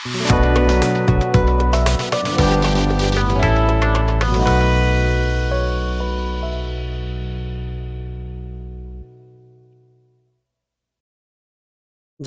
जय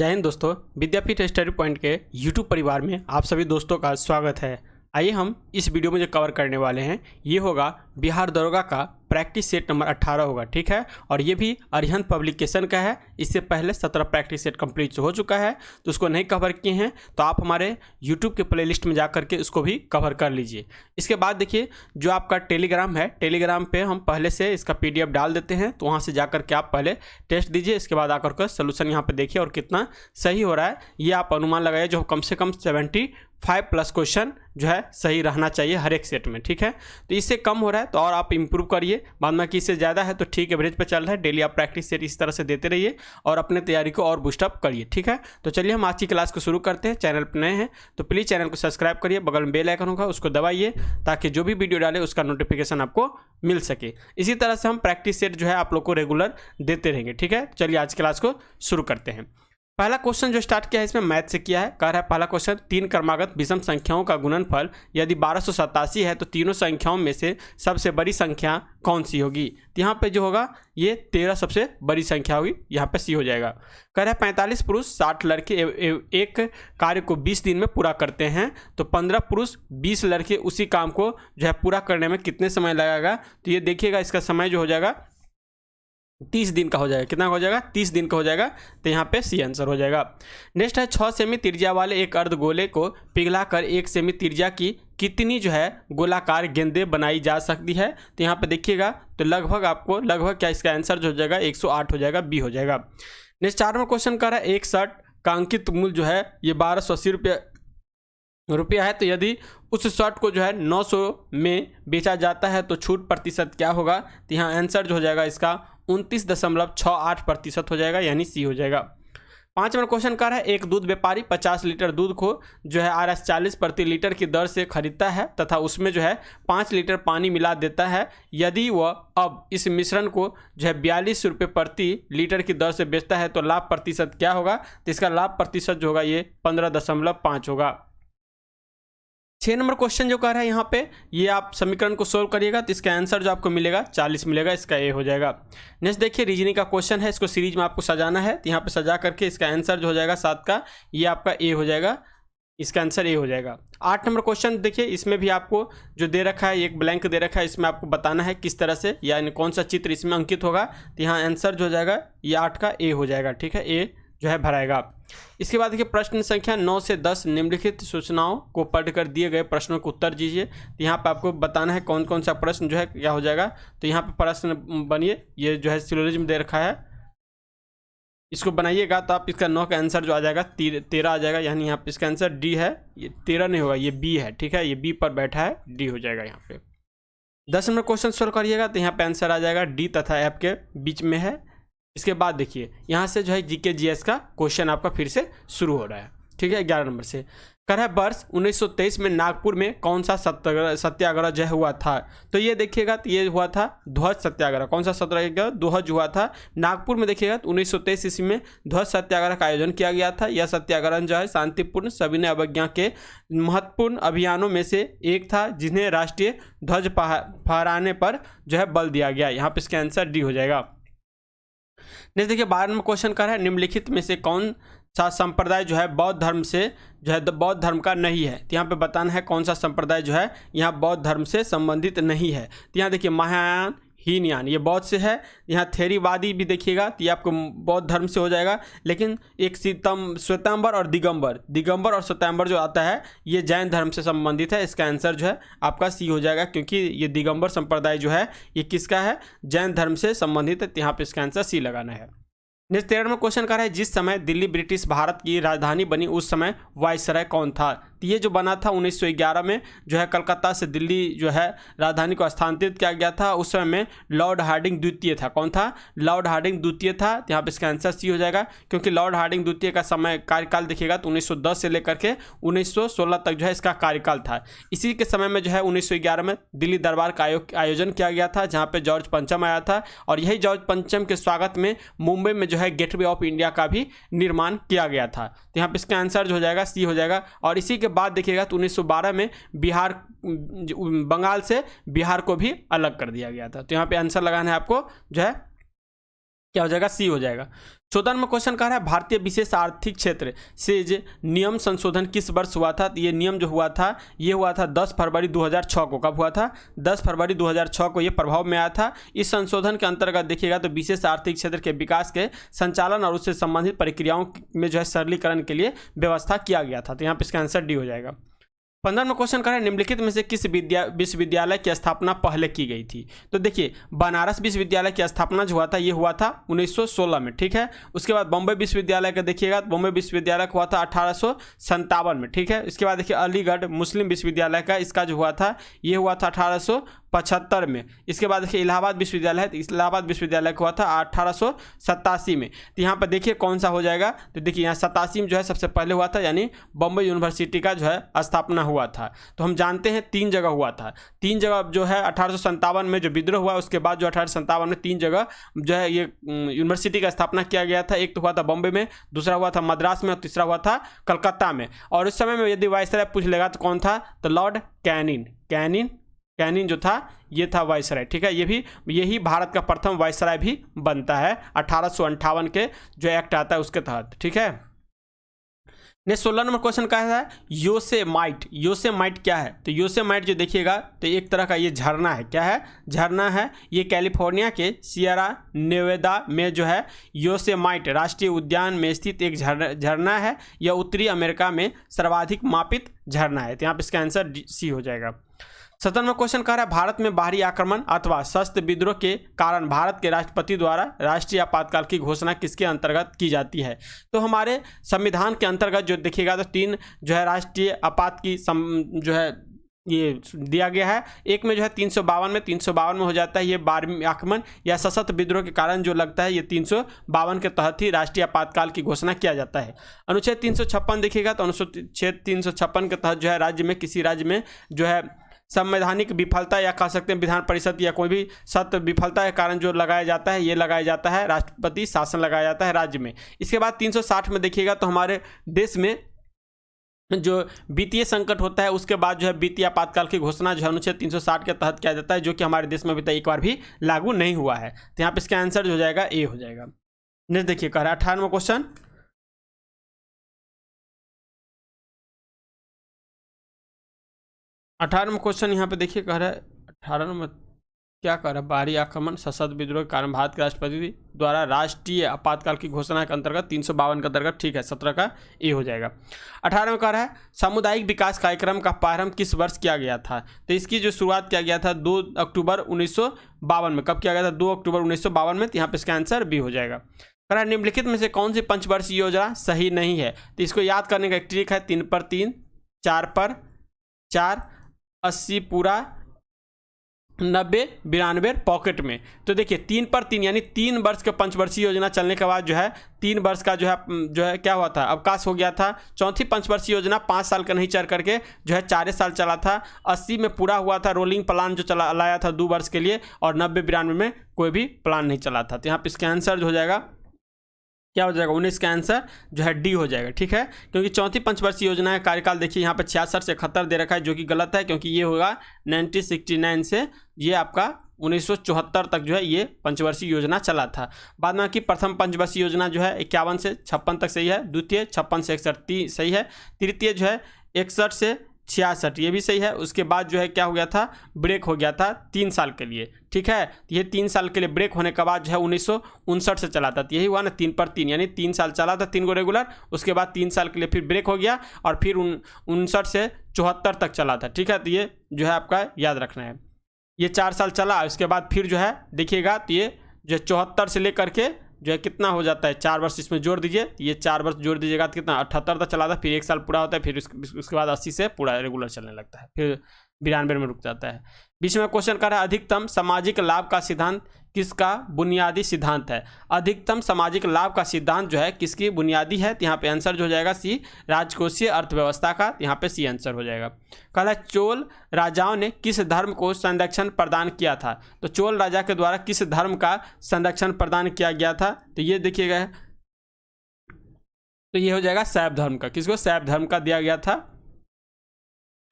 हिंद दोस्तों, विद्यापीठ study point के यूट्यूब परिवार में आप सभी दोस्तों का स्वागत है। आइए हम इस वीडियो में जो कवर करने वाले हैं ये होगा बिहार दरोगा का प्रैक्टिस सेट नंबर 18 होगा, ठीक है। और ये भी अरिहंत पब्लिकेशन का है। इससे पहले 17 प्रैक्टिस सेट कंप्लीट हो चुका है, तो उसको नहीं कवर किए हैं तो आप हमारे यूट्यूब के प्लेलिस्ट में जा करके उसको भी कवर कर लीजिए। इसके बाद देखिए जो आपका टेलीग्राम है, टेलीग्राम पे हम पहले से इसका PDF डाल देते हैं, तो वहाँ से जा करके आप पहले टेस्ट दीजिए। इसके बाद आकर के सोल्यूशन यहाँ पे देखिए और कितना सही हो रहा है ये आप अनुमान लगाइए। जो कम से कम 75+ क्वेश्चन जो है सही रहना चाहिए हर एक सेट में, ठीक है। तो इससे कम हो रहा है तो और आप इंप्रूव करिए, बाद में कि इससे ज़्यादा है तो ठीक एवरेज पे चल रहा है। डेली आप प्रैक्टिस सेट इस तरह से देते रहिए और अपने तैयारी को और बूस्टअप करिए, ठीक है। तो चलिए हम आज की क्लास को शुरू करते हैं। चैनल पर नए हैं तो प्लीज़ चैनल को सब्सक्राइब करिए, बगल में बेल आइकन होगा उसको दबाइए ताकि जो भी वीडियो डाले उसका नोटिफिकेशन आपको मिल सके। इसी तरह से हम प्रैक्टिस सेट जो है आप लोग को रेगुलर देते रहेंगे, ठीक है। चलिए आज क्लास को शुरू करते हैं। पहला क्वेश्चन जो स्टार्ट किया है इसमें मैथ से किया है। कह रहा है पहला क्वेश्चन, 3 क्रमागत विषम संख्याओं का गुणनफल यदि 1287 है तो तीनों संख्याओं में से सबसे बड़ी संख्या कौन सी होगी। तो यहाँ पे जो होगा ये 13 सबसे बड़ी संख्या होगी, यहाँ पे C हो जाएगा। कह रहा है 45 पुरुष 60 लड़के एक कार्य को 20 दिन में पूरा करते हैं, तो 15 पुरुष 20 लड़के उसी काम को जो है पूरा करने में कितने समय लगेगा। तो ये देखिएगा इसका समय जो हो जाएगा 30 दिन का हो जाएगा। कितना हो जाएगा? 30 दिन का हो जाएगा, तो यहाँ पे C आंसर हो जाएगा। नेक्स्ट है 6 सेमी त्रिज्या वाले एक अर्धगोले को पिघलाकर 1 सेमी त्रिज्या की कितनी जो है गोलाकार गेंदें बनाई जा सकती है। तो यहाँ पे देखिएगा तो लगभग क्या इसका आंसर जो हो जाएगा 108 हो जाएगा, B हो जाएगा। नेक्स्ट 4 में क्वेश्चन कर रहा है एक शर्ट का अंकित मूल्य जो है ये 1280 रुपया है, तो यदि उस शर्ट को जो है 900 में बेचा जाता है तो छूट प्रतिशत क्या होगा। तो यहाँ आंसर जो हो जाएगा इसका 29.68% हो जाएगा, यानी C हो जाएगा। 5 नंबर क्वेश्चन कर रहा है एक दूध व्यापारी 50 लीटर दूध को जो है RS 40 प्रति लीटर की दर से खरीदता है तथा उसमें जो है 5 लीटर पानी मिला देता है। यदि वह अब इस मिश्रण को जो है 42 रुपये प्रति लीटर की दर से बेचता है तो लाभ प्रतिशत क्या होगा। तो इसका लाभ प्रतिशत जो होगा ये 15.5 होगा। 6 नंबर क्वेश्चन जो कह रहा है यहाँ पे ये आप समीकरण को सोल्व करिएगा तो इसका आंसर जो आपको मिलेगा 40 मिलेगा, इसका A हो जाएगा। नेक्स्ट देखिए रीजनिंग का क्वेश्चन है, इसको सीरीज में आपको सजाना है, तो यहाँ पे सजा करके इसका आंसर जो हो जाएगा 7 का ये आपका A हो जाएगा, इसका आंसर A हो जाएगा। 8 नंबर क्वेश्चन देखिए इसमें भी आपको जो दे रखा है एक ब्लैंक दे रखा है, इसमें आपको बताना है किस तरह से यानी कौन सा चित्र इसमें अंकित होगा। तो यहाँ आंसर जो हो जाएगा ये 8 का A हो जाएगा, ठीक है, A जो है भराएगा। इसके बाद देखिए प्रश्न संख्या 9 से 10 निम्नलिखित सूचनाओं को पढ़कर दिए गए प्रश्नों को उत्तर दीजिए। तो यहाँ पे आपको बताना है कौन कौन सा प्रश्न जो है क्या हो जाएगा। तो यहाँ पे प्रश्न बनिए, ये जो है सिलोजिज्म दे रखा है इसको बनाइएगा तो आप इसका 9 का आंसर जो आ जाएगा 13 आ जाएगा, यानी यहाँ पे इसका आंसर D है। ये 13 नहीं होगा, ये B है, ठीक है, ये B पर बैठा है, D हो जाएगा यहाँ पे। 10 नंबर क्वेश्चन सोल्व करिएगा तो यहाँ पे आंसर आ जाएगा D तथा F के बीच में है। इसके बाद देखिए यहाँ से जो है GK GS का क्वेश्चन आपका फिर से शुरू हो रहा है, ठीक है। 11 नंबर से कर है वर्ष 1923 में नागपुर में कौन सा सत्याग्रह जो हुआ था। तो ये देखिएगा तो ये हुआ था ध्वज सत्याग्रह। कौन सा सत्याग्रह? ध्वज हुआ था नागपुर में। देखिएगा तो 1923 ईस्वी में ध्वज सत्याग्रह का आयोजन किया गया था। यह सत्याग्रह जो है शांतिपूर्ण सविनय अवज्ञा के महत्वपूर्ण अभियानों में से एक था जिन्हें राष्ट्रीय ध्वज फहराने पर जो है बल दिया गया। यहाँ पे इसका आंसर D हो जाएगा। नेक्स्ट देखिए 12 नंबर क्वेश्चन कर है निम्नलिखित में से कौन सा संप्रदाय जो है बौद्ध धर्म से जो है बौद्ध धर्म का नहीं है। तो यहाँ पे बताना है कौन सा संप्रदाय जो है यहाँ बौद्ध धर्म से संबंधित नहीं है। तो यहाँ देखिए महायान हीनयान ये बौद्ध से है। यहाँ थेरीवादी भी देखिएगा तो ये आपको बौद्ध धर्म से हो जाएगा, लेकिन एक श्वेतांबर और दिगंबर और श्वेतांबर जो आता है ये जैन धर्म से संबंधित है। इसका आंसर जो है आपका C हो जाएगा, क्योंकि ये दिगंबर संप्रदाय जो है ये किसका है? जैन धर्म से संबंधित है। तो यहाँ पे इसका आंसर C लगाना है। नेक्स्ट 13 में क्वेश्चन कर रहा है जिस समय दिल्ली ब्रिटिश भारत की राजधानी बनी उस समय वायसराय कौन था। तो ये जो बना था 1911 में जो है कलकत्ता से दिल्ली जो है राजधानी को स्थानांतरित किया गया था। उस समय में लॉर्ड हार्डिंग द्वितीय था। कौन था? लॉर्ड हार्डिंग द्वितीय था। तो यहाँ पे इसका आंसर सी हो जाएगा, क्योंकि लॉर्ड हार्डिंग द्वितीय का समय कार्यकाल देखिएगा तो 1910 से लेकर के 1916 तक जो है इसका कार्यकाल था। इसी के समय में जो है 1911 में दिल्ली दरबार का आयोजन किया गया था, जहाँ पे जॉर्ज पंचम आया था, और यही जॉर्ज पंचम के स्वागत में मुंबई में जो है गेटवे ऑफ इंडिया का भी निर्माण किया गया था। तो यहाँ पे इसका आंसर जो हो जाएगा सी हो जाएगा। और इसी के बाद देखिएगा तो 1912 में बिहार, बंगाल से बिहार को भी अलग कर दिया गया था। तो यहाँ पे आंसर लगाना है आपको, जो है क्या हो जाएगा? सी हो जाएगा। 14 नंबर क्वेश्चन कह रहा है भारतीय विशेष आर्थिक क्षेत्र से नियम संशोधन किस वर्ष हुआ था? तो ये नियम जो हुआ था ये हुआ था 10 फरवरी 2006 को। कब हुआ था? 10 फरवरी 2006 को ये प्रभाव में आया था। इस संशोधन के अंतर्गत देखिएगा तो विशेष आर्थिक क्षेत्र के विकास के संचालन और उससे संबंधित प्रक्रियाओं में जो है सरलीकरण के लिए व्यवस्था किया गया था। तो यहाँ पे इसका आंसर डी हो जाएगा। 15 में क्वेश्चन कर रहा है निम्नलिखित में से किस विश्वविद्यालय की स्थापना पहले की गई थी? तो देखिए बनारस विश्वविद्यालय की स्थापना जो हुआ था ये हुआ था 1916 में, ठीक है। उसके बाद बॉम्बे विश्वविद्यालय का देखिएगा, बॉम्बे विश्वविद्यालय का हुआ था 1857 में, ठीक है। इसके बाद देखिए अलीगढ़ मुस्लिम विश्वविद्यालय का, इसका जो हुआ था ये हुआ था 1875 में। इसके बाद देखिए इलाहाबाद विश्वविद्यालय है, इलाहाबाद विश्वविद्यालय का हुआ था 1887 में। तो यहाँ पर देखिए कौन सा हो जाएगा? तो देखिए यहाँ 87 में जो है सबसे पहले हुआ था, यानी बॉम्बे यूनिवर्सिटी का जो है स्थापना हुआ था। तो हम जानते हैं 3 जगह हुआ था। 3 जगह जो है 1857 में जो विद्रोह हुआ, उसके बाद जो 1857 में 3 जगह जो है ये यूनिवर्सिटी का स्थापना किया गया था। एक तो हुआ था बॉम्बे में, दूसरा हुआ था मद्रास में, और तीसरा हुआ था कलकत्ता में। और उस समय में यदि वायसराय पूछ लेगा तो कौन था? तो लॉर्ड कैनिन जो था ये था वायसराय, ठीक है। यही भारत का प्रथम वायसराय भी बनता है 1858 के जो एक्ट आता है उसके तहत, ठीक है। नेक्स्ट 16 नंबर क्वेश्चन का है योसेमाइट क्या है? तो योसेमाइट जो देखिएगा तो एक तरह का ये झरना है। क्या है? झरना है। ये कैलिफोर्निया के सियरा नेवादा में जो है योसेमाइट राष्ट्रीय उद्यान में स्थित एक झरना है। यह उत्तरी अमेरिका में सर्वाधिक मापित झरना है। तो यहाँ पे इसका आंसर सी हो जाएगा। 17वां क्वेश्चन कह रहा है भारत में बाहरी आक्रमण अथवा सशस्त्र विद्रोह के कारण भारत के राष्ट्रपति द्वारा राष्ट्रीय आपातकाल की घोषणा किसके अंतर्गत की जाती है? तो हमारे संविधान के अंतर्गत जो देखिएगा तो 3 जो है राष्ट्रीय आपात की जो है ये दिया गया है। एक में जो है 352 में हो जाता है ये बाहरी आक्रमण या सशस्त्र विद्रोह के कारण जो लगता है, ये 352 के तहत ही राष्ट्रीय आपातकाल की घोषणा किया जाता है। अनुच्छेद 356 देखिएगा तो अनुच्छेद 356 के तहत जो है राज्य में किसी राज्य में जो है संवैधानिक विफलता या कह सकते हैं विधान परिषद या कोई भी सत्य विफलता के कारण जो लगाया जाता है, ये लगाया जाता है राष्ट्रपति शासन लगाया जाता है राज्य में। इसके बाद 360 में देखिएगा तो हमारे देश में जो वित्तीय संकट होता है उसके बाद जो है वित्तीय आपातकाल की घोषणा जो है अनुच्छेद 360 के तहत किया जाता है, जो कि हमारे देश में अभी तक एक बार भी लागू नहीं हुआ है। तो यहाँ पे इसका आंसर जो हो जाएगा ए हो जाएगा। नेक्स्ट देखिए कह रहा है 18वां क्वेश्चन, 18वां क्वेश्चन यहाँ पे देखिए कह रहा है 18 में क्या कह रहा है बाहरी आक्रमण सशस्त्र विद्रोह के कारण भारत के राष्ट्रपति द्वारा राष्ट्रीय आपातकाल की घोषणा के अंतर्गत 352 के अंतर्गत, ठीक है, 17 का ए हो जाएगा। 18 में कह रहा है सामुदायिक विकास कार्यक्रम का प्रारंभ किस वर्ष किया गया था? तो इसकी जो शुरुआत किया गया था 2 अक्टूबर 1952 में। कब किया गया था? 2 अक्टूबर 1952 में। तो यहाँ पे इसका आंसर बी हो जाएगा। कह रहा है निम्नलिखित में से कौन सी पंचवर्षीय योजना सही नहीं है? तो इसको याद करने का एक ट्रिक है 3 पर 3, 4 पर 4, 80 पूरा, 90 92 पॉकेट में। तो देखिए 3 पर 3 यानी 3 वर्ष के पंचवर्षीय योजना चलने के बाद जो है 3 वर्ष का जो है क्या हुआ था, अवकाश हो गया था। चौथी पंचवर्षीय योजना 5 साल का नहीं चल करके जो है 4 साल चला था। 80 में पूरा हुआ था रोलिंग प्लान जो लाया था 2 वर्ष के लिए, और 90 92 में कोई भी प्लान नहीं चला था। तो यहाँ पे इसका आंसर जो हो जाएगा क्या हो जाएगा? 19 का आंसर जो है डी हो जाएगा, ठीक है। क्योंकि चौथी पंचवर्षीय योजना का कार्यकाल देखिए यहाँ पे 66 से 71 दे रखा है, जो कि गलत है, क्योंकि ये होगा 1969 से ये आपका 1974 तक जो है ये पंचवर्षीय योजना चला था। बाद में की प्रथम पंचवर्षीय योजना जो है 51 से 56 तक सही है, द्वितीय 56 से 61 सही है, तृतीय जो है 61 से 66 ये भी सही है। उसके बाद जो है क्या हो गया था, ब्रेक हो गया था 3 साल के लिए, ठीक है। ये 3 साल के लिए ब्रेक होने के बाद जो है 1959 से चला था। तो यही हुआ ना 3 पर 3 यानी 3 साल चला था 3 को रेगुलर, उसके बाद 3 साल के लिए फिर ब्रेक हो गया और फिर 59 से 74 तक चला था, ठीक है। तो ये जो है आपका याद रखना है, ये 4 साल चला। उसके बाद फिर जो है देखिएगा तो ये जो 74 से लेकर के जो है कितना हो जाता है, 4 वर्ष इसमें जोड़ दीजिए, ये 4 वर्ष जोड़ दीजिएगा तो कितना 78 तक चला था, फिर 1 साल पूरा होता है, फिर उसके बाद 80 से पूरा रेगुलर चलने लगता है, फिर 92 में रुक जाता है। बीच में क्वेश्चन कर रहा है अधिकतम सामाजिक लाभ का सिद्धांत किसका बुनियादी सिद्धांत है। अधिकतम सामाजिक लाभ का सिद्धांत जो है किसकी बुनियादी है, तो यहाँ पे आंसर जो हो जाएगा सी, राजकोषीय अर्थव्यवस्था का, यहाँ पे सी आंसर हो जाएगा। कल है चोल राजाओं ने किस धर्म को संरक्षण प्रदान किया था, तो चोल राजा के द्वारा किस धर्म का संरक्षण प्रदान किया गया था, तो ये देखिएगा, तो ये हो जाएगा शैव धर्म का, किसको, शैव धर्म का दिया गया था।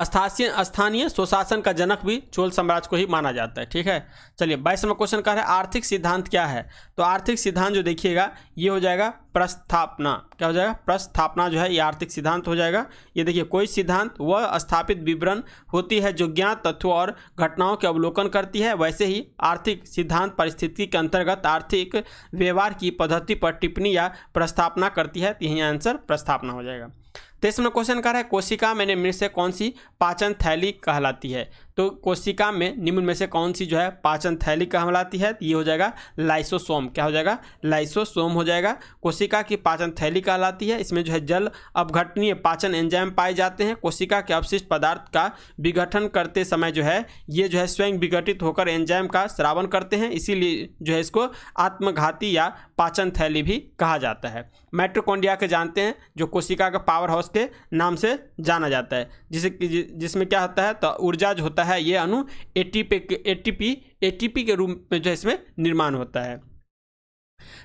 स्थानीय स्वशासन का जनक भी चोल साम्राज्य को ही माना जाता है, ठीक है। चलिए 22वां क्वेश्चन का है आर्थिक सिद्धांत क्या है, तो आर्थिक सिद्धांत जो देखिएगा ये हो जाएगा प्रस्थापना, क्या हो जाएगा, प्रस्थापना जो है ये आर्थिक सिद्धांत हो जाएगा। ये देखिए कोई सिद्धांत वह स्थापित विवरण होती है जो ज्ञात तथ्यों और घटनाओं के अवलोकन करती है, वैसे ही आर्थिक सिद्धांत परिस्थिति के अंतर्गत आर्थिक व्यवहार की पद्धति पर टिप्पणी या प्रस्थापना करती है, तो यही आंसर प्रस्थापना हो जाएगा। 23वां क्वेश्चन कर रहा है कोशिका में निम्न में से कौन सी पाचन थैली कहलाती है, तो कोशिका में निम्न में से कौन सी जो है पाचन थैली कहलाती है, तो ये हो जाएगा लाइसोसोम, क्या हो जाएगा, लाइसोसोम हो जाएगा। कोशिका की पाचन थैली कहलाती है, इसमें जो है जल अपघटनीय पाचन एंजाइम पाए जाते हैं। कोशिका के अवशिष्ट पदार्थ का विघटन करते समय जो है ये जो है स्वयं विघटित होकर एंजाइम का स्रावन करते हैं, इसीलिए जो है इसको आत्मघाती या पाचन थैली भी कहा जाता है। माइटोकॉन्ड्रिया के जानते हैं जो कोशिका का पावर हाउस के नाम से जाना जाता है, जिसमें क्या होता है, तो ऊर्जा जो होता है ये अणु एटीपी के रूप में जो है इसमें निर्माण होता है।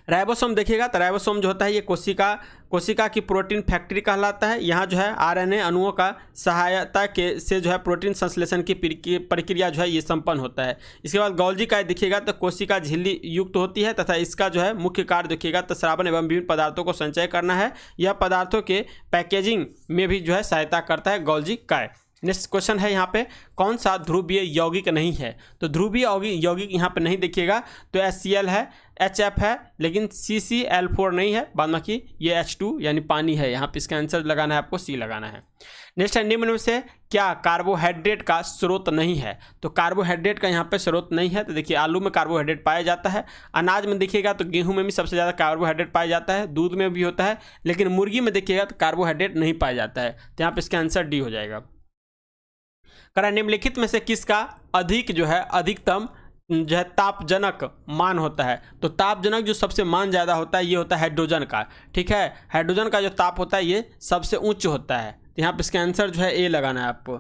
राइबोसोम देखिएगा तो राइबोसोम जो होता है ये कोशिका की प्रोटीन फैक्ट्री कहलाता है। यहाँ जो है आरएनए अणुओं का सहायता के से जो है प्रोटीन संश्लेषण की प्रक्रिया जो है ये संपन्न होता है। इसके बाद गोल्जी काय देखिएगा तो कोशिका झिल्ली युक्त होती है तथा इसका जो है मुख्य कार्य देखिएगा तो श्रावण एवं विभिन्न पदार्थों को संचय करना है। यह पदार्थों के पैकेजिंग में भी जो है सहायता करता है गोल्जी काय। नेक्स्ट क्वेश्चन है यहाँ पे कौन सा ध्रुवीय यौगिक नहीं है, तो ध्रुवीय यौगिक यहाँ पे नहीं देखिएगा तो HCl है, HF है, लेकिन CCl4 नहीं है, बाद बाकी ये H2 यानी पानी है। यहाँ पे इसका आंसर लगाना है आपको, सी लगाना है। नेक्स्ट है निम्न में से क्या कार्बोहाइड्रेट का स्रोत नहीं है, तो कार्बोहाइड्रेट का यहाँ पे स्रोत नहीं है, तो देखिए आलू में कार्बोहाइड्रेट पाया जाता है, अनाज में देखिएगा तो गेहूं में भी सबसे ज़्यादा कार्बोहाइड्रेट पाया जाता है, दूध में भी होता है, लेकिन मुर्गी में देखिएगा तो कार्बोहाइड्रेट नहीं पाया जाता है, तो यहाँ पे इसका आंसर डी हो जाएगा। करा निम्नलिखित में से किसका अधिक जो है अधिकतम जो है तापजनक मान होता है, तो तापजनक जो सबसे मान ज़्यादा होता है ये होता है हाइड्रोजन का, ठीक है। हाइड्रोजन का जो ताप होता है ये सबसे उच्च होता है, तो यहाँ पे इसका आंसर जो है ए लगाना है आपको।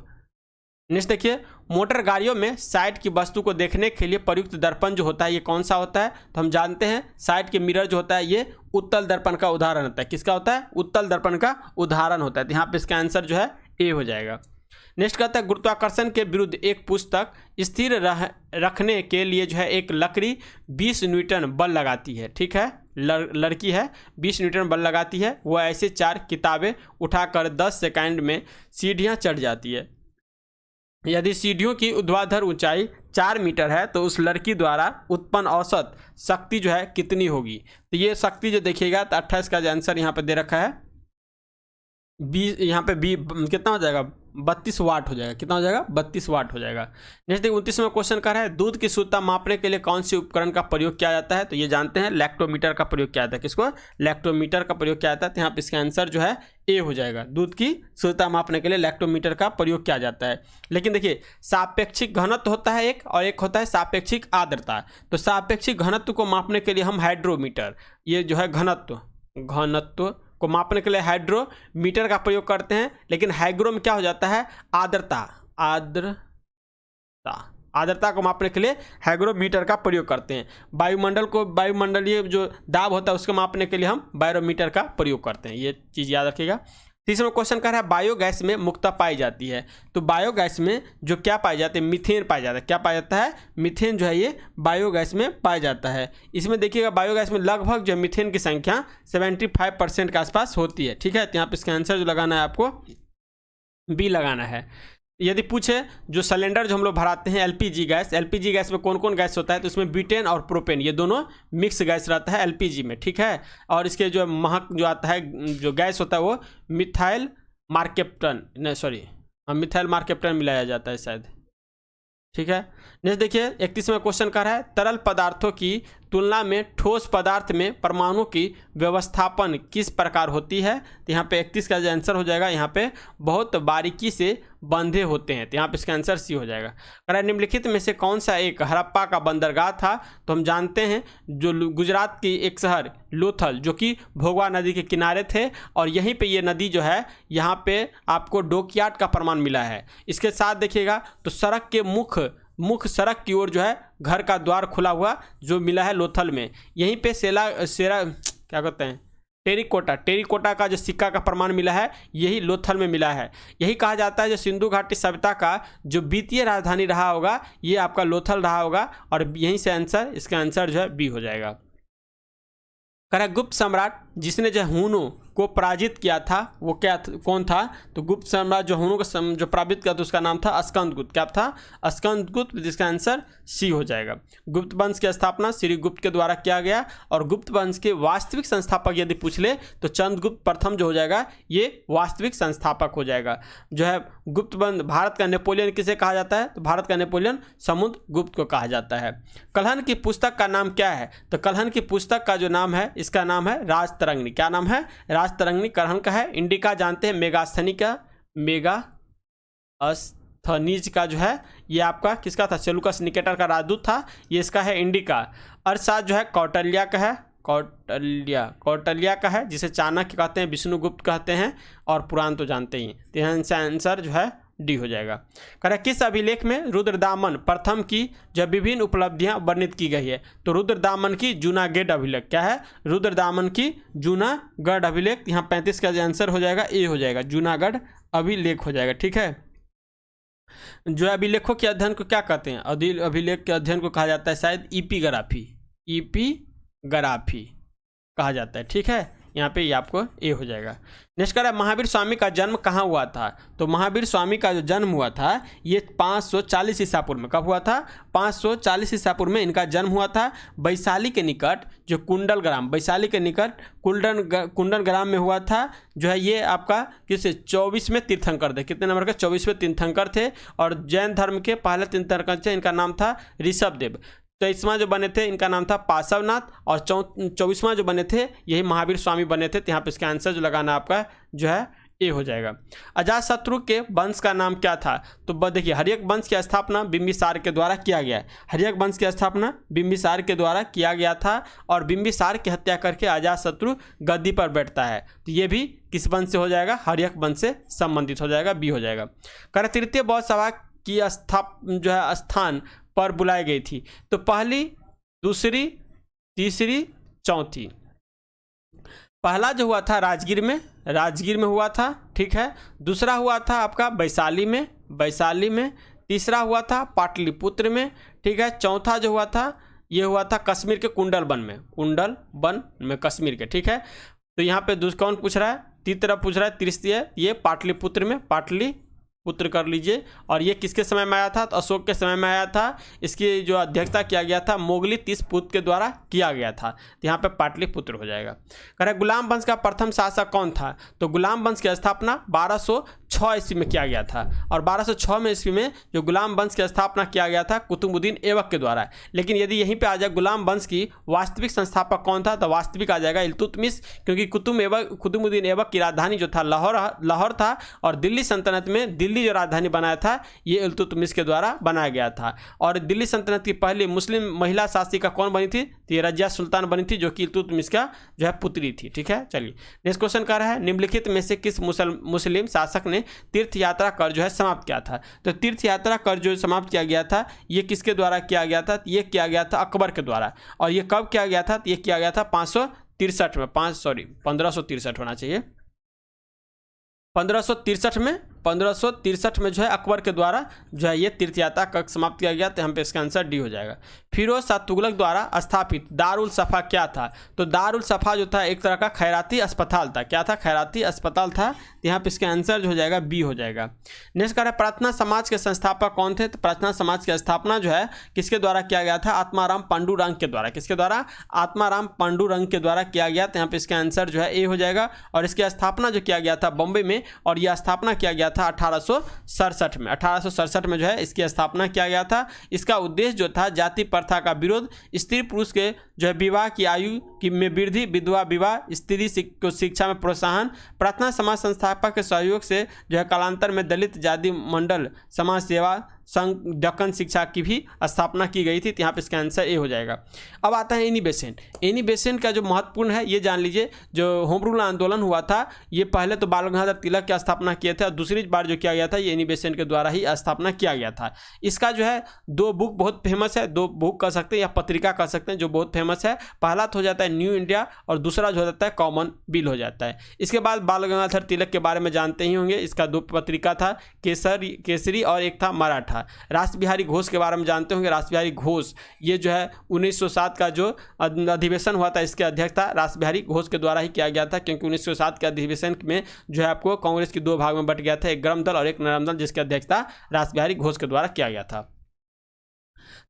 नेक्स्ट देखिए मोटर गाड़ियों में साइड की वस्तु को देखने के लिए प्रयुक्त दर्पण जो होता है ये कौन सा होता है, तो हम जानते हैं साइड के मिरर जो होता है ये उत्तल दर्पण का उदाहरण होता है। किसका होता है, उत्तल दर्पण का उदाहरण होता है, तो यहाँ पे इसका आंसर जो है ए हो जाएगा। नेक्स्ट कहता है गुरुत्वाकर्षण के विरुद्ध एक पुस्तक स्थिर रखने के लिए जो है एक लकड़ी 20 न्यूटन बल लगाती है, ठीक है। लड़की है 20 न्यूटन बल लगाती है, वह ऐसे 4 किताबें उठाकर 10 सेकंड में सीढ़ियां चढ़ जाती है। यदि सीढ़ियों की ऊर्ध्वाधर ऊंचाई 4 मीटर है तो उस लड़की द्वारा उत्पन्न औसत शक्ति जो है कितनी होगी, तो ये शक्ति जो देखिएगा तो 28 का जो आंसर यहाँ पे दे रखा है 20, यहाँ पे कितना हो जाएगा 32 वाट हो जाएगा, कितना हो जाएगा 32 वाट हो जाएगा। नेक्स्ट देखिए 29वां क्वेश्चन कर रहा है दूध की शुद्धता मापने के लिए कौन सी उपकरण का प्रयोग किया जाता है, तो ये जानते हैं लैक्टोमीटर का प्रयोग किया जाता है। किसको, लैक्टोमीटर का प्रयोग किया जाता है, तो यहाँ पे इसका आंसर जो है ए हो जाएगा। दूध की शुद्धता मापने के लिए लैक्टोमीटर का प्रयोग किया जाता है। लेकिन देखिए सापेक्षिक घनत्व होता है एक, और एक होता है सापेक्षिक आर्द्रता। तो सापेक्षिक घनत्व को मापने के लिए हम हाइड्रोमीटर, ये जो है घनत्व को मापने के लिए हाइड्रोमीटर का प्रयोग करते हैं, लेकिन हाइग्रो में क्या हो जाता है आर्द्रता को मापने के लिए हाइग्रोमीटर का प्रयोग करते हैं। वायुमंडलीय जो दाब होता है उसको मापने के लिए हम बैरोमीटर का प्रयोग करते हैं, ये चीज़ याद रखिएगा। तीसरा क्वेश्चन कह रहा है बायोगैस में मुक्ता पाई जाती है, तो बायोगैस में जो क्या पाई जाती है, मीथेन पाया जाता है। क्या पाया जाता है, मीथेन जो है ये बायोगैस में पाया जाता है। इसमें देखिएगा बायोगैस में लगभग जो मीथेन की संख्या 75% के आसपास होती है, ठीक है। तो यहाँ पे इसका आंसर जो लगाना है आपको बी लगाना है। यदि पूछे जो सिलेंडर जो हम लोग भराते हैं एलपीजी गैस में कौन कौन गैस होता है, तो इसमें ब्यूटेन और प्रोपेन ये दोनों मिक्स गैस रहता है एलपीजी में, ठीक है। और इसके जो महक जो आता है जो गैस होता है वो मिथाइल मार्केप्टन मिलाया जाता है शायद, ठीक है। नेक्स्ट देखिए 31वां क्वेश्चन कर रहा है तरल पदार्थों की तुलना में ठोस पदार्थ में परमाणु की व्यवस्थापन किस प्रकार होती है? तो यहाँ पे 31 का जो आंसर हो जाएगा, यहाँ पे बहुत बारीकी से बंधे होते हैं। तो यहाँ पे इसका आंसर सी हो जाएगा। कह निम्नलिखित में से कौन सा एक हड़प्पा का बंदरगाह था? तो हम जानते हैं जो गुजरात की एक शहर लोथल, जो कि भोगवा नदी के किनारे थे, और यहीं पे ये नदी जो है यहाँ पे आपको डॉकयार्ड का प्रमाण मिला है। इसके साथ देखिएगा तो सड़क के मुख्य सड़क की ओर जो है घर का द्वार खुला हुआ जो मिला है लोथल में। यहीं पे क्या कहते हैं टेरिकोटा का जो सिक्का का प्रमाण मिला है, यही लोथल में मिला है। यही कहा जाता है जो सिंधु घाटी सभ्यता का जो वित्तीय राजधानी रहा होगा, ये आपका लोथल रहा होगा, और यहीं से आंसर, इसका आंसर जो है बी हो जाएगा। कह रहा गुप्त सम्राट जिसने जो हुनों को पराजित किया था वो कौन था? तो गुप्त सम्राट जो हुनों को जो पराजित किया था उसका नाम था स्कंदगुप्त। क्या था? स्कंदगुप्त, जिसका आंसर सी हो जाएगा। गुप्त वंश की स्थापना श्री गुप्त के द्वारा किया गया, और गुप्त वंश के वास्तविक संस्थापक यदि पूछ ले तो चंद्रगुप्त प्रथम जो हो जाएगा ये वास्तविक संस्थापक हो जाएगा। जो है गुप्त वंश, भारत का नेपोलियन किसे कहा जाता है? तो भारत का नेपोलियन समुद्रगुप्त को कहा जाता है। कल्हण की पुस्तक का नाम क्या है? तो कल्हण की पुस्तक का जो नाम है, इसका नाम है राजतरंगिणी। क्या नाम है? राजतरंगिणी कल्हण का है। इंडिका जानते हैं मेगास्थनीज का जो है ये आपका किसका था? सेलुकस निकेटर का राजदूत था, ये इसका है इंडिका। अरसाद जो है कौटिल्य का है, कौटिल्य का है, जिसे चाणक्य कहते हैं, विष्णुगुप्त कहते हैं, और पुराण तो जानते ही हैं। तो यहाँ आंसर जो है डी हो जाएगा। कह रहा किस अभिलेख में रुद्रदामन प्रथम की जो विभिन्न उपलब्धियां वर्णित की गई है? तो रुद्रदामन की जूनागढ़ अभिलेख। क्या है? रुद्रदामन की जूनागढ़ अभिलेख। यहाँ 35 का आंसर हो जाएगा ए हो जाएगा, जूनागढ़ अभिलेख हो जाएगा। ठीक है, जो अभिलेखों के अध्ययन को क्या कहते हैं? अभिलेख के अध्ययन को कहा जाता है शायद एपिग्राफी कहा जाता है। ठीक है, यहाँ पे ये आपको ए हो जाएगा। नेक्स्ट कह रहा है महावीर स्वामी का जन्म कहाँ हुआ था? तो महावीर स्वामी का जो जन्म हुआ था ये 540 ईसा पूर्व में। कब हुआ था? 540 ईसा पूर्व में इनका जन्म हुआ था। वैशाली के निकट जो कुंडलग्राम, वैशाली के निकट कुंडलग्राम में हुआ था। जो है ये आपका किस 24वें तीर्थंकर थे। कितने नंबर के? 24वें तीर्थंकर थे, और जैन धर्म के पहले तीर्थंकर थे, इनका नाम था ऋषभदेव। 23वां जो बने थे इनका नाम था पार्श्वनाथ, और 24वां जो बने थे यही महावीर स्वामी बने थे। तो यहाँ पे इसका आंसर जो लगाना आपका जो है ए हो जाएगा। अजातशत्रु के वंश का नाम क्या था? तो देखिए हर्यक वंश की स्थापना बिंबिसार के द्वारा किया गया है। हर्यक वंश की स्थापना बिंबिसार के द्वारा किया गया था, और बिंबिसार की हत्या करके अजातशत्रु गद्दी पर बैठता है। तो ये भी किस वंश से हो जाएगा? हर्यक वंश से संबंधित हो जाएगा, बी हो जाएगा। कर तृतीय बौद्ध सभा की स्थान पर बुलाई गई थी? तो पहली, दूसरी, तीसरी, चौथी। पहला जो हुआ था राजगीर में हुआ था। ठीक है, दूसरा हुआ था आपका वैशाली में, तीसरा हुआ था पाटलिपुत्र में। ठीक है, चौथा जो हुआ था ये हुआ था कश्मीर के कुंडलवन में कश्मीर के। ठीक है, तो यहाँ पे कौन पूछ रहा है? तीसरा पूछ रहा है, तृतीय ये पाटलिपुत्र में, पाटलिपुत्र कर लीजिए। और ये किसके समय में आया था? तो अशोक के समय में आया था। इसकी जो अध्यक्षता किया गया था मोगली तीसपुत्र के द्वारा किया गया था। तो यहाँ पे पाटलिपुत्र हो जाएगा। कह रहा गुलाम वंश का प्रथम शासक कौन था? तो गुलाम वंश की स्थापना 1206 ईस्वी में किया गया था, और 1206 ईस्वी में जो गुलाम वंश की स्थापना किया गया था कुतुबुद्दीन ऐबक के द्वारा। लेकिन यदि यहीं पे आ जाए गुलाम वंश की वास्तविक संस्थापक कौन था? तो वास्तविक आ जाएगा इल्तुतमिश, क्योंकि कुतुबुद्दीन ऐबक की राजधानी जो था लाहौर था, और दिल्ली सल्तनत में दिल्ली जो राजधानी बनाया था ये इल्तुतमिश के द्वारा बनाया गया था। और दिल्ली सल्तनत की पहली मुस्लिम महिला शासिका कौन बनी थी? तो ये रजिया सुल्तान बनी थी, जो कि इल्तुतमिश का जो है पुत्री थी। ठीक है, चलिए नेक्स्ट क्वेश्चन कर रहा है निम्नलिखित में से किस मुस्लिम शासक ने तीर्थ यात्रा कर जो है समाप्त किया था? तो तीर्थ यात्रा कर जो समाप्त किया गया था ये किसके द्वारा किया गया था? ये किया गया था अकबर के द्वारा। और ये कब किया गया था? तो ये किया गया था 1563 होना चाहिए, 1563 में जो है अकबर के द्वारा जो है ये तीर्थ यात्रा कब समाप्त किया गया? तो हम पे इसका आंसर डी हो जाएगा। फिरोज शाह तुगलक द्वारा स्थापित दारुल सफा क्या था? तो दारुल सफा जो था एक तरह का खैराती अस्पताल था। क्या था? खैराती अस्पताल था। तो यहाँ पे इसका आंसर जो हो जाएगा बी हो जाएगा। नेक्स्ट कह रहा है प्रार्थना समाज के संस्थापक कौन थे? तो प्रार्थना समाज की स्थापना जो है किसके द्वारा किया गया था? आत्माराम पांडुरंग के द्वारा। किसके द्वारा? आत्माराम पांडुरंग के द्वारा किया गया। तो यहाँ पे इसका आंसर जो है ए हो जाएगा। और इसकी स्थापना जो किया गया था बॉम्बे में, और यह स्थापना किया गया गया था 1867 में। 1867 में जो है इसकी स्थापना किया गया था। इसका उद्देश्य जो था जाति प्रथा का विरोध, स्त्री पुरुष के जो है विवाह की आयु की में वृद्धि, विधवा विवाह, स्त्री को शिक्षा में प्रोत्साहन, प्रार्थना समाज संस्थापक के सहयोग से जो है कालांतर में दलित जाति मंडल समाज सेवा संघ दक्कन शिक्षा की भी स्थापना की गई थी। तो यहाँ पे इसका आंसर ए हो जाएगा। अब आता है एनी बेसेंट। एनी बेसेंट का जो महत्वपूर्ण है ये जान लीजिए, जो होम रूल आंदोलन हुआ था ये पहले तो बाल गंगाधर तिलक की स्थापना किए थे और दूसरी बार जो किया गया था ये एनी बेसेंट के द्वारा ही स्थापना किया गया था। इसका जो है 2 बुक बहुत फेमस है, 2 बुक कह सकते हैं या पत्रिका कह सकते हैं जो बहुत फेमस है। पहला तो हो जाता है न्यू इंडिया और दूसरा जो हो जाता है कॉमन बिल हो जाता है। इसके बाद बाल गंगाधर तिलक के बारे में जानते ही होंगे, इसका 2 पत्रिका था, केसरी और एक था मराठा। रास बिहारी घोष के बारे में जानते होंगे, रास बिहारी घोष ये जो है 1907 का जो अधिवेशन हुआ था इसके अध्यक्ष था रास बिहारी घोष के द्वारा ही किया गया था, क्योंकि 1907 के अधिवेशन में जो है आपको कांग्रेस की 2 भाग में बट गया था, एक गर्म दल और एक नरम दल, जिसके अध्यक्षता रास बिहारी घोष के द्वारा किया गया था।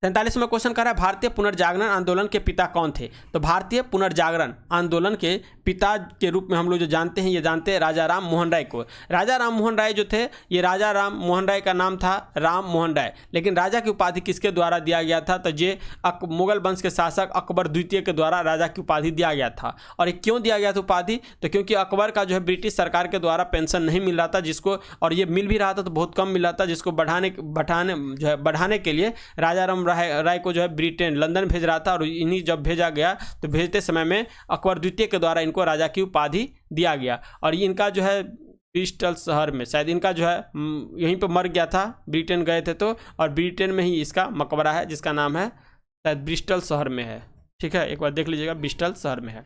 43वां क्वेश्चन कर रहा है भारतीय पुनर्जागरण आंदोलन के पिता कौन थे? तो भारतीय पुनर्जागरण आंदोलन के पिता के रूप में हम लोग जो जानते हैं, ये जानते हैं राजा राम मोहन राय को। राजा राम मोहन राय जो थे, ये राजा राम मोहन राय का नाम था राम मोहन राय, लेकिन राजा की उपाधि किसके द्वारा दिया गया था? तो ये मुगल वंश के शासक अकबर द्वितीय के द्वारा राजा की उपाधि दिया गया था। और ये क्यों दिया गया था उपाधि? तो क्योंकि अकबर का जो है ब्रिटिश सरकार के द्वारा पेंशन नहीं मिल रहा था, जिसको, और ये मिल भी रहा था तो बहुत कम मिल रहा था, जिसको बढ़ाने के लिए राजा राम राय को जो है ब्रिटेन लंदन भेज रहा था। और इन्हीं जब भेजा गया तो भेजते समय में अकबर द्वितीय के द्वारा इनको राजा की उपाधि दिया गया। और इनका जो है ब्रिस्टल शहर में शायद इनका जो है यहीं पर मर गया था, ब्रिटेन गए थे तो, और ब्रिटेन में ही इसका मकबरा है जिसका नाम है शायद ब्रिस्टल शहर में है। ठीक है, एक बार देख लीजिएगा, ब्रिस्टल शहर में है।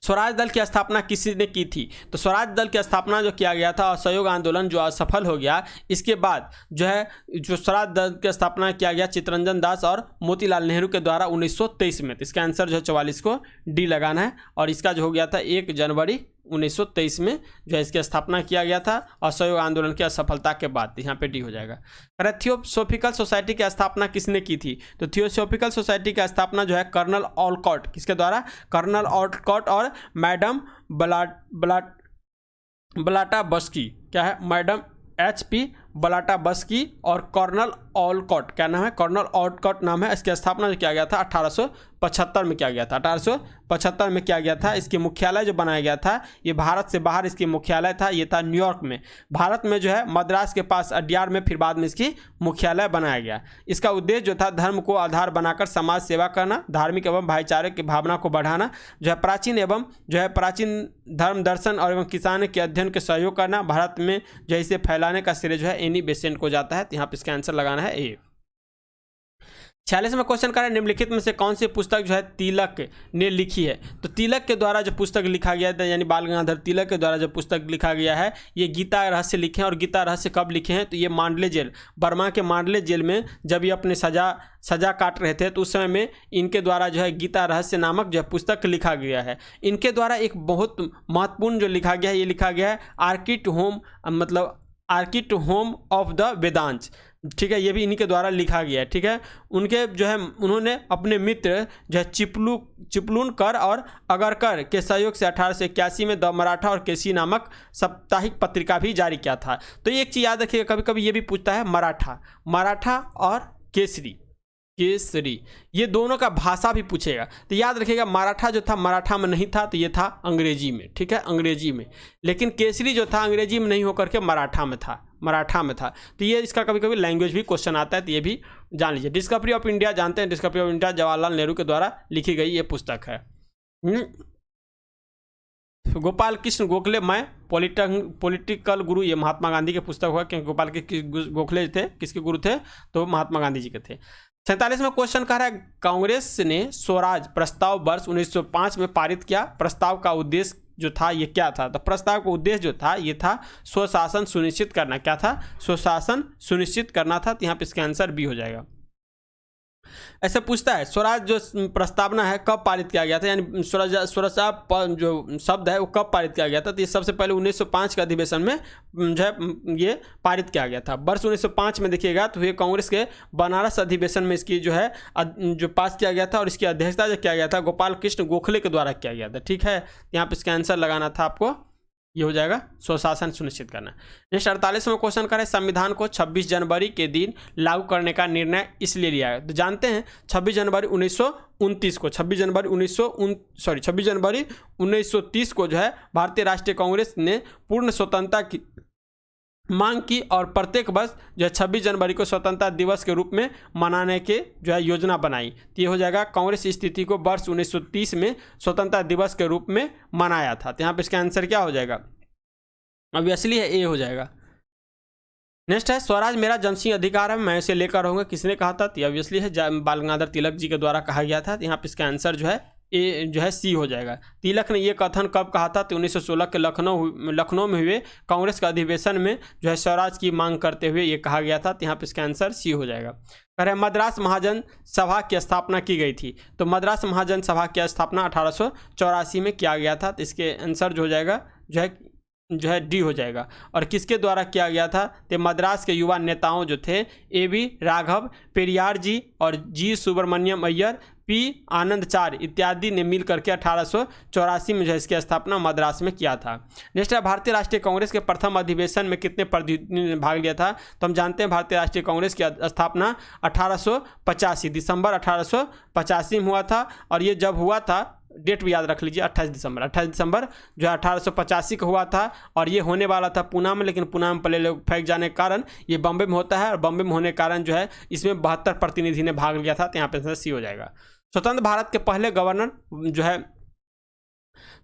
स्वराज दल की स्थापना किसी ने की थी? तो स्वराज दल की स्थापना जो किया गया था, असहयोग आंदोलन जो असफल हो गया, इसके बाद जो है जो स्वराज दल की स्थापना किया गया चित्तरंजन दास और मोतीलाल नेहरू के द्वारा 1923 में। तो इसका आंसर जो है 44 को डी लगाना है। और इसका जो हो गया था 1 जनवरी 1923 में जो है इसकी स्थापना किया गया था असहयोग आंदोलन की असफलता के बाद। यहाँ पे डी हो जाएगा। थियोसॉफिकल सोसाइटी की स्थापना किसने की थी? तो थियोसॉफिकल सोसाइटी की स्थापना जो है कर्नल ऑलकॉट, किसके द्वारा? कर्नल ऑलकॉट और मैडम बलाटा बस्की। क्या है? मैडम HP बलाटा बस्की और कर्नल ऑलकॉट। क्या नाम है? कर्नल ऑलकॉट नाम है। इसकी स्थापना जो किया गया था 1875 में किया गया था। 1875 में किया गया था। इसकी मुख्यालय जो बनाया गया था ये भारत से बाहर इसकी मुख्यालय था, ये था न्यूयॉर्क में। भारत में जो है मद्रास के पास अड्यार में फिर बाद में इसकी मुख्यालय बनाया गया। इसका उद्देश्य जो था धर्म को आधार बनाकर समाज सेवा करना, धार्मिक एवं भाईचारे की भावना को बढ़ाना, जो है प्राचीन धर्म दर्शन और एवं किसान के अध्ययन के सहयोग करना, भारत में जो है इसे फैलाने का श्रेय जो है एनी बेसेंट को जाता है। तो यहाँ पे इसका आंसर लगाना है ए। 46वां क्वेश्चन कर रहा है निम्नलिखित में से कौन सी पुस्तक जो है तिलक ने लिखी है? तो तिलक के द्वारा जो पुस्तक लिखा गया था, यानी बाल गंगाधर तिलक के द्वारा जो पुस्तक लिखा गया है, ये गीता रहस्य लिखे हैं। और गीता रहस्य कब लिखे हैं? तो ये मांडले जेल, बर्मा के मांडले जेल में जब ये अपने सजा काट रहे थे तो उस समय में इनके द्वारा जो है गीता रहस्य नामक जो है पुस्तक लिखा गया है। इनके द्वारा एक बहुत महत्वपूर्ण जो लिखा गया है, ये लिखा गया है आर्किट होम ऑफ द वेदांत। ठीक है, ये भी इन्हीं के द्वारा लिखा गया है। ठीक है, उनके जो है उन्होंने अपने मित्र जो है चिपलूनकर और अगरकर के सहयोग से 1881 में द मराठा और केसरी नामक साप्ताहिक पत्रिका भी जारी किया था। तो एक चीज़ याद रखिएगा, कभी कभी ये भी पूछता है मराठा और केसरी, ये दोनों का भाषा भी पूछेगा। तो याद रखिएगा मराठा जो था मराठा में नहीं था, तो ये था अंग्रेजी में। ठीक है, अंग्रेजी में। लेकिन केसरी जो था अंग्रेजी में नहीं होकर के मराठा में था। तो ये इसका कभी कभी लैंग्वेज भी क्वेश्चन आता है, तो ये भी जान लीजिए। डिस्कवरी ऑफ इंडिया जानते हैं, discovery of India Jawaharlal Nehru के द्वारा लिखी गई ये पुस्तक है। गोपाल कृष्ण गोखले मैं पॉलिटिकल गुरु, ये महात्मा गांधी के पुस्तक हुआ, क्योंकि गोपाल कृष्ण गोखले थे किसके गुरु थे? तो महात्मा गांधी जी के थे। 47वां क्वेश्चन कह रहा है कांग्रेस ने स्वराज प्रस्ताव वर्ष 1905 में पारित किया। प्रस्ताव का उद्देश्य जो था ये क्या था? तो प्रस्ताव का उद्देश्य जो था ये था स्वशासन सुनिश्चित करना। क्या था? स्वशासन सुनिश्चित करना था। तो यहाँ पे इसका आंसर बी हो जाएगा। ऐसे पूछता है स्वराज जो प्रस्तावना है कब पारित किया गया था, यानी स्वराज जो शब्द है वो कब पारित किया गया था? तो ये सबसे पहले 1905 के अधिवेशन में जो है ये पारित किया गया था। वर्ष 1905 में देखिएगा तो ये कांग्रेस के बनारस अधिवेशन में इसकी जो है जो पास किया गया था, और इसकी अध्यक्षता जो किया गया था गोपाल कृष्ण गोखले के द्वारा किया गया था। ठीक है, यहाँ पे इसका आंसर लगाना था आपको ये हो जाएगा स्वशासन सुनिश्चित करना। नेक्स्ट 48वां क्वेश्चन करें, संविधान को 26 जनवरी के दिन लागू करने का निर्णय इसलिए लिया है। तो जानते हैं 26 जनवरी 1929 को 26 जनवरी 1930 को जो है भारतीय राष्ट्रीय कांग्रेस ने पूर्ण स्वतंत्रता की मांग की और प्रत्येक वर्ष जो है 26 जनवरी को स्वतंत्रता दिवस के रूप में मनाने के जो है योजना बनाई। तो ये हो जाएगा कांग्रेस इस तिथि को वर्ष 1930 में स्वतंत्रता दिवस के रूप में मनाया था। तो यहाँ पे इसका आंसर क्या हो जाएगा, ऑब्वियसली है ए हो जाएगा। नेक्स्ट है, स्वराज मेरा जमसिंह अधिकार है, मैं इसे लेकर रहूँगा, किसने कहा था? तो ऑब्वियसली है बाल गंगाधर तिलक जी के द्वारा कहा गया था। तो यहाँ पे इसका आंसर जो है ए जो है सी हो जाएगा। तिलक ने ये कथन कब कहा था? तो 1916 के लखनऊ में हुए कांग्रेस के अधिवेशन में जो है स्वराज की मांग करते हुए ये कहा गया था। तो यहाँ पे इसका आंसर सी हो जाएगा। कह रहे मद्रास महाजन सभा की स्थापना की गई थी। तो मद्रास महाजन सभा की स्थापना 1884 में किया गया था। तो इसके आंसर जो हो जाएगा जो है डी हो जाएगा। और किसके द्वारा किया गया था? तो मद्रास के युवा नेताओं जो थे ए.बी. राघव, पेरियार जी और जी सुब्रमण्यम अय्यर, पी आनंदचार्य इत्यादि ने मिल करके 1884 में जो है इसकी स्थापना मद्रास में किया था। नेक्स्ट है, भारतीय राष्ट्रीय कांग्रेस के प्रथम अधिवेशन में कितने प्रतिनिधियों ने भाग लिया था? तो हम जानते हैं भारतीय राष्ट्रीय कांग्रेस की स्थापना 1885 दिसंबर 1885 में हुआ था। और ये जब हुआ था, डेट भी याद रख लीजिए, 28 दिसंबर जो है 1885 का हुआ था। और ये होने वाला था पूना में, लेकिन पूना में पहले लोग फेंक जाने के कारण ये बम्बे में होता है। और बम्बे में होने के कारण जो है इसमें 72 प्रतिनिधि ने भाग लिया था। तो यहाँ पे सी हो जाएगा। स्वतंत्र भारत के पहले गवर्नर जो है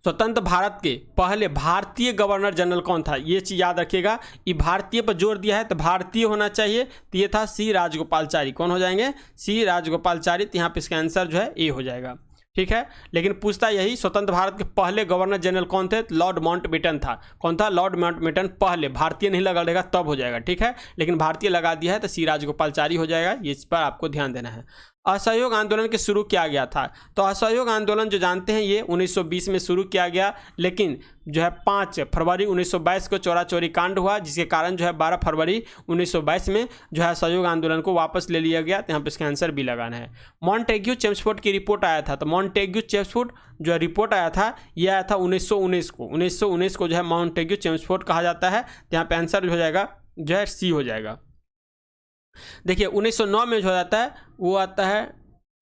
स्वतंत्र भारत के पहले भारतीय गवर्नर जनरल कौन था? ये चीज़ याद रखिएगा, ये भारतीय पर जोर दिया है तो भारतीय होना चाहिए। तो ये था सी राजगोपालचारी। कौन हो जाएंगे? सी राजगोपालचारी। तो यहाँ पे इसका आंसर जो है ए हो जाएगा। ठीक है, लेकिन पूछता यही स्वतंत्र भारत के पहले गवर्नर जनरल कौन थे? लॉर्ड माउंटबेटन था। कौन था? Lord Mountbatten. पहले भारतीय नहीं लगा रहेगा तब हो जाएगा। ठीक है, लेकिन भारतीय लगा दिया है तो सी राजगोपालचारी हो जाएगा। इस पर आपको ध्यान देना है। असहयोग आंदोलन के शुरू किया गया था। तो असहयोग आंदोलन जो जानते हैं ये 1920 में शुरू किया गया, लेकिन जो है 5 फरवरी 1922 को चोरा चोरी कांड हुआ, जिसके कारण जो है 12 फरवरी 1922 में जो है असहयोग आंदोलन को वापस ले लिया गया। तो यहाँ पे इसका आंसर भी लगाना है। मॉन्टेग्यू चेम्सफोर्ड की रिपोर्ट आया था। तो मॉन्टेग्यू चेम्सफोर्ड जो रिपोर्ट आया था ये आया था 1919 को। 1919 को जो है मॉन्टेग्यू चेम्सफोर्ड कहा जाता है। तो यहाँ पे आंसर हो जाएगा जो है सी हो जाएगा। देखिए 1909 में जो जाता है वो आता है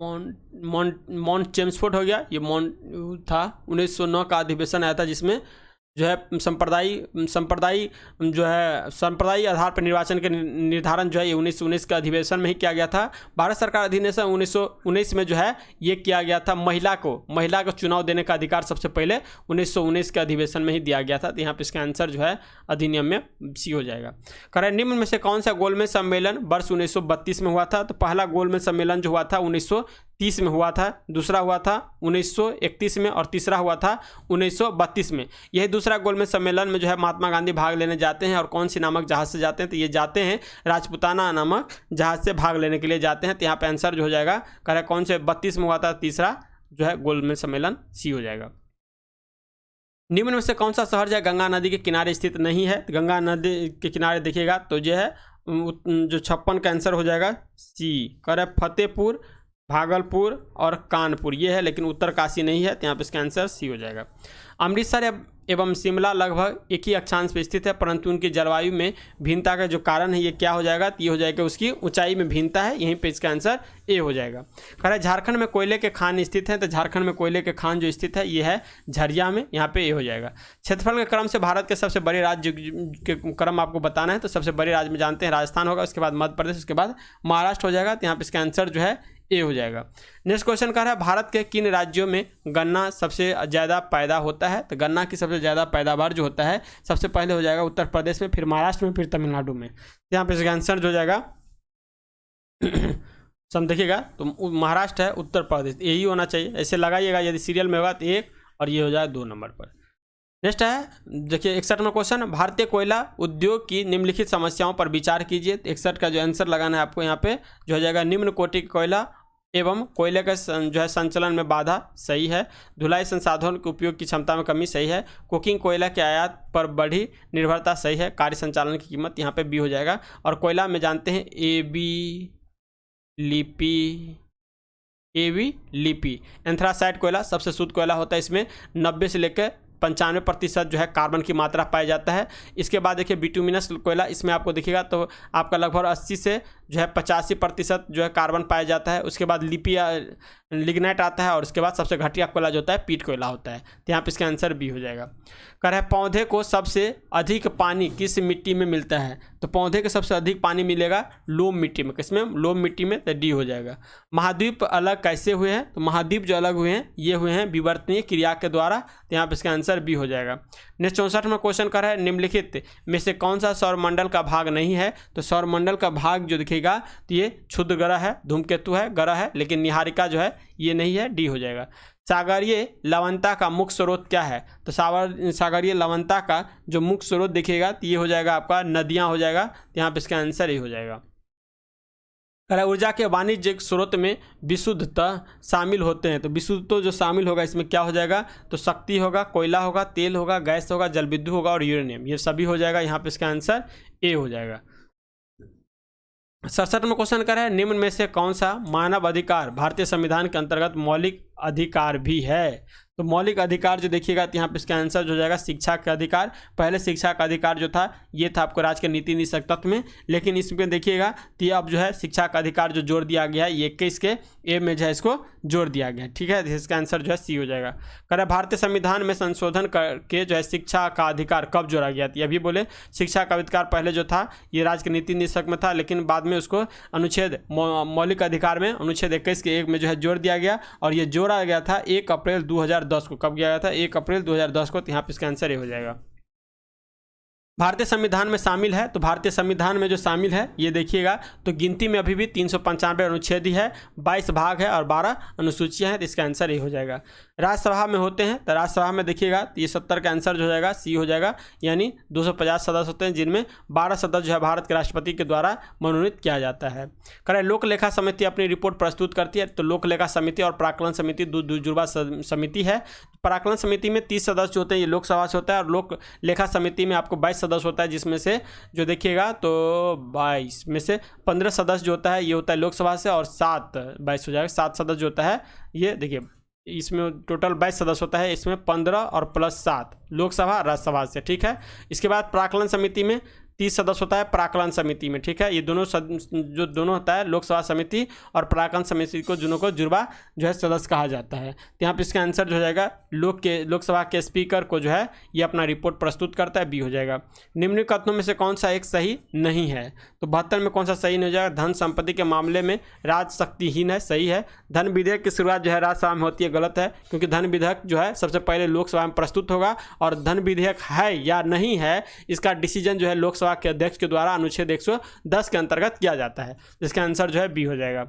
मॉन्ट चेम्सफोर्ड हो गया। ये मॉन्ट था 1909 का अधिवेशन आया था, जिसमें जो है संप्रदायी आधार पर निर्वाचन के निर्धारण जो है ये 1919 के अधिवेशन में ही किया गया था। भारत सरकार अधिनियम 1919 में जो है ये किया गया था, महिला को चुनाव देने का अधिकार सबसे पहले 1919 के अधिवेशन में ही दिया गया था। तो यहाँ पे इसका आंसर जो है अधिनियम में सी हो जाएगा। करें निम्न में से कौन सा गोलमेज सम्मेलन वर्ष 1932 में हुआ था? तो पहला गोलमेज सम्मेलन जो हुआ था 1930 में हुआ था, दूसरा हुआ था 1931 में और तीसरा हुआ था 1932 में। यही दूसरा गोलमेज सम्मेलन में जो है महात्मा गांधी भाग लेने जाते हैं। और कौन सी नामक जहाज से जाते हैं? तो ये जाते हैं राजपुताना नामक जहाज से भाग लेने के लिए जाते हैं। तो यहाँ पे आंसर जो हो जाएगा कह कौन से 32 में हुआ था, तीसरा जो है गोलमेज सम्मेलन सी हो जाएगा। निम्न में से कौन सा शहर जो है गंगा नदी के किनारे स्थित नहीं है? तो गंगा नदी के किनारे देखिएगा तो जो है जो 56 का आंसर हो जाएगा सी। करे फतेहपुर, भागलपुर और कानपुर ये है, लेकिन उत्तरकाशी नहीं है। तो यहाँ पे इसका आंसर सी हो जाएगा। अमृतसर एवं शिमला लगभग एक ही अक्षांश पर स्थित है, परंतु उनकी जलवायु में भिन्नता का जो कारण है ये क्या हो जाएगा? तो ये हो जाएगा उसकी ऊंचाई में भिन्नता है। यहीं पे इसका आंसर ए हो जाएगा। कह रहा है झारखंड में कोयले के खान स्थित हैं। तो झारखंड में कोयले के खान जो स्थित है ये है झरिया में। यहाँ पे ए हो जाएगा। क्षेत्रफल के क्रम से भारत के सबसे बड़े राज्य के क्रम आपको बताना है। तो सबसे बड़े राज्य में जानते हैं राजस्थान होगा, उसके बाद मध्य प्रदेश, उसके बाद महाराष्ट्र हो जाएगा। तो यहाँ पे इसका आंसर जो है ए हो जाएगा। नेक्स्ट क्वेश्चन कह रहा है भारत के किन राज्यों में गन्ना सबसे ज़्यादा पैदा होता है? तो गन्ना की सबसे ज़्यादा पैदावार जो होता है सबसे पहले हो जाएगा उत्तर प्रदेश में, फिर महाराष्ट्र में, फिर तमिलनाडु में। यहाँ पे इसका आंसर जो हो जाएगा सब देखिएगा तो महाराष्ट्र है, उत्तर प्रदेश यही होना चाहिए। ऐसे लगाइएगा, यदि सीरियल में होगा तो 1 और ये हो जाए 2 नंबर पर। नेक्स्ट है देखिए 61वां क्वेश्चन, भारतीय कोयला उद्योग की निम्नलिखित समस्याओं पर विचार कीजिए। 61 का जो आंसर लगाना है आपको यहाँ पे जो हो जाएगा निम्न कोटि कोयला एवं कोयले का जो है संचलन में बाधा सही है। धुलाई संसाधनों के उपयोग की क्षमता में कमी सही है। कुकिंग कोयला के आयात पर बढ़ी निर्भरता सही है। कार्य संचालन की कीमत यहाँ पे बी हो जाएगा। और कोयला में जानते हैं एबी लिपी एंथ्रासाइट कोयला सबसे शुद्ध कोयला होता है। इसमें 90 से लेकर 95% जो है कार्बन की मात्रा पाया जाता है। इसके बाद देखिए बिटुमिनस कोयला, इसमें आपको दिखेगा तो आपका लगभग 80 से जो है 85% जो है कार्बन पाया जाता है। उसके बाद लिग्नाइट आता है और उसके बाद सबसे घटिया कोयला जो होता है पीट कोयला होता है। तो यहाँ पे इसका आंसर बी हो जाएगा। कह रहा है पौधे को सबसे अधिक पानी किस मिट्टी में मिलता है? तो पौधे को सबसे अधिक पानी मिलेगा लोम मिट्टी में। किसमें? लोम मिट्टी में, तो डी हो जाएगा। महाद्वीप अलग कैसे हुए हैं? तो महाद्वीप जो अलग हुए हैं ये हुए हैं विवर्तनीय क्रिया के द्वारा। तो यहाँ पे इसका आंसर बी हो जाएगा। नेक्स्ट 64 में क्वेश्चन कर रहा है निम्नलिखित में से कौन सा सौरमंडल का भाग नहीं है? तो सौरमंडल का भाग जो दिखेगा तो ये क्षुद्र ग्रह है, धूमकेतु है, ग्रह है, लेकिन निहारिका जो है ये नहीं है, डी हो जाएगा। सागरीय लवणता का मुख्य स्रोत क्या है? तो सागरीय लवणता का जो मुख्य स्रोत दिखेगा तो ये हो जाएगा आपका नदियां हो जाएगा। तो यहाँ पे इसका आंसर ये हो जाएगा। ऊर्जा के वाणिज्यिक स्रोत में विशुद्धतः शामिल होते हैं। तो विशुद्ध तो जो शामिल होगा इसमें क्या हो जाएगा? तो शक्ति होगा, कोयला होगा, तेल होगा, गैस होगा, जल विद्युत होगा और यूरेनियम, ये सभी हो जाएगा। यहाँ पे इसका आंसर ए हो जाएगा। 67 में क्वेश्चन कर रहा है निम्न में से कौन सा मानव अधिकार भारतीय संविधान के अंतर्गत मौलिक अधिकार भी है? तो मौलिक अधिकार जो देखिएगा तो यहाँ पे इसका आंसर जो हो जाएगा शिक्षा का अधिकार। पहले शिक्षा का अधिकार जो था ये था आपको राज्य के नीति निषेध तत्व में, लेकिन इसमें देखिएगा तो अब जो है शिक्षा का अधिकार जो जोड़ दिया गया है, ये 21 के ए में जो है इसको जोड़ दिया गया है। ठीक है, इसका आंसर जो है सी हो जाएगा। कह रहा भारतीय संविधान में संशोधन करके जो है शिक्षा का अधिकार कब जोड़ा गया था? अभी बोले शिक्षा का अधिकार पहले जो था ये राज्य के नीति निषेध में था, लेकिन बाद में उसको अनुच्छेद मौलिक अधिकार में अनुच्छेद 21 के 1 में जो है जोड़ दिया गया और ये जोड़ा गया था 1 अप्रैल 2010 को। कब गया था? 1 अप्रैल 2010 को। तो यहाँ पे इसका आंसर ये हो जाएगा। भारतीय संविधान में शामिल है, तो भारतीय संविधान में जो शामिल है ये देखिएगा तो गिनती में अभी भी 395 अनुच्छेद ही है, 22 भाग है और 12 अनुसूचियां हैं। तो इसका आंसर ये हो जाएगा। राज्यसभा में होते हैं, तो राज्यसभा में देखिएगा तो ये 70 का आंसर जो हो जाएगा सी हो जाएगा, यानी 250 सदस्य होते हैं जिनमें 12 सदस्य जो है भारत के राष्ट्रपति के द्वारा मनोनीत किया जाता है। करें लोक लेखा समिति अपनी रिपोर्ट प्रस्तुत करती है, तो लोक लेखा समिति और प्राक्कलन समिति दो जुड़वा समिति है। प्राक्कलन समिति में 30 सदस्य होते हैं, ये लोकसभा से होता है, और लोक लेखा समिति में आपको 22 सदस्य होता है, जिसमें से जो देखिएगा तो 22 में से 15 सदस्य जो होता है ये होता है लोकसभा से, और 22 हो जाएगा 7 सदस्य जो होता है ये देखिए इसमें टोटल 22 सदस्य होता है, इसमें 15 और प्लस 7 लोकसभा राज्यसभा से। ठीक है, इसके बाद प्राक्कलन समिति में 30 सदस्य होता है प्राक्कलन समिति में। ठीक है, ये दोनों जो दोनों होता है लोकसभा समिति और प्राक्कलन समिति को दोनों को जुड़वा जो है सदस्य कहा जाता है। तो यहाँ पे इसका आंसर जो हो जाएगा लोकसभा के स्पीकर को जो है ये अपना रिपोर्ट प्रस्तुत करता है, बी हो जाएगा। निम्नलिखित कथनों में से कौन सा एक सही नहीं है? तो 72 में कौन सा सही नहीं हो जाएगा? धन संपत्ति के मामले में राज्य शक्तिहीन है, सही है। धन विधेयक की शुरुआत जो है राज्यसभा में होती है, गलत है, क्योंकि धन विधेयक जो है सबसे पहले लोकसभा में प्रस्तुत होगा, और धन विधेयक है या नहीं है इसका डिसीजन जो है लोकसभा के अध्यक्ष के द्वारा अनुच्छेद 110 के अंतर्गत किया जाता है। इसका आंसर जो है बी हो जाएगा।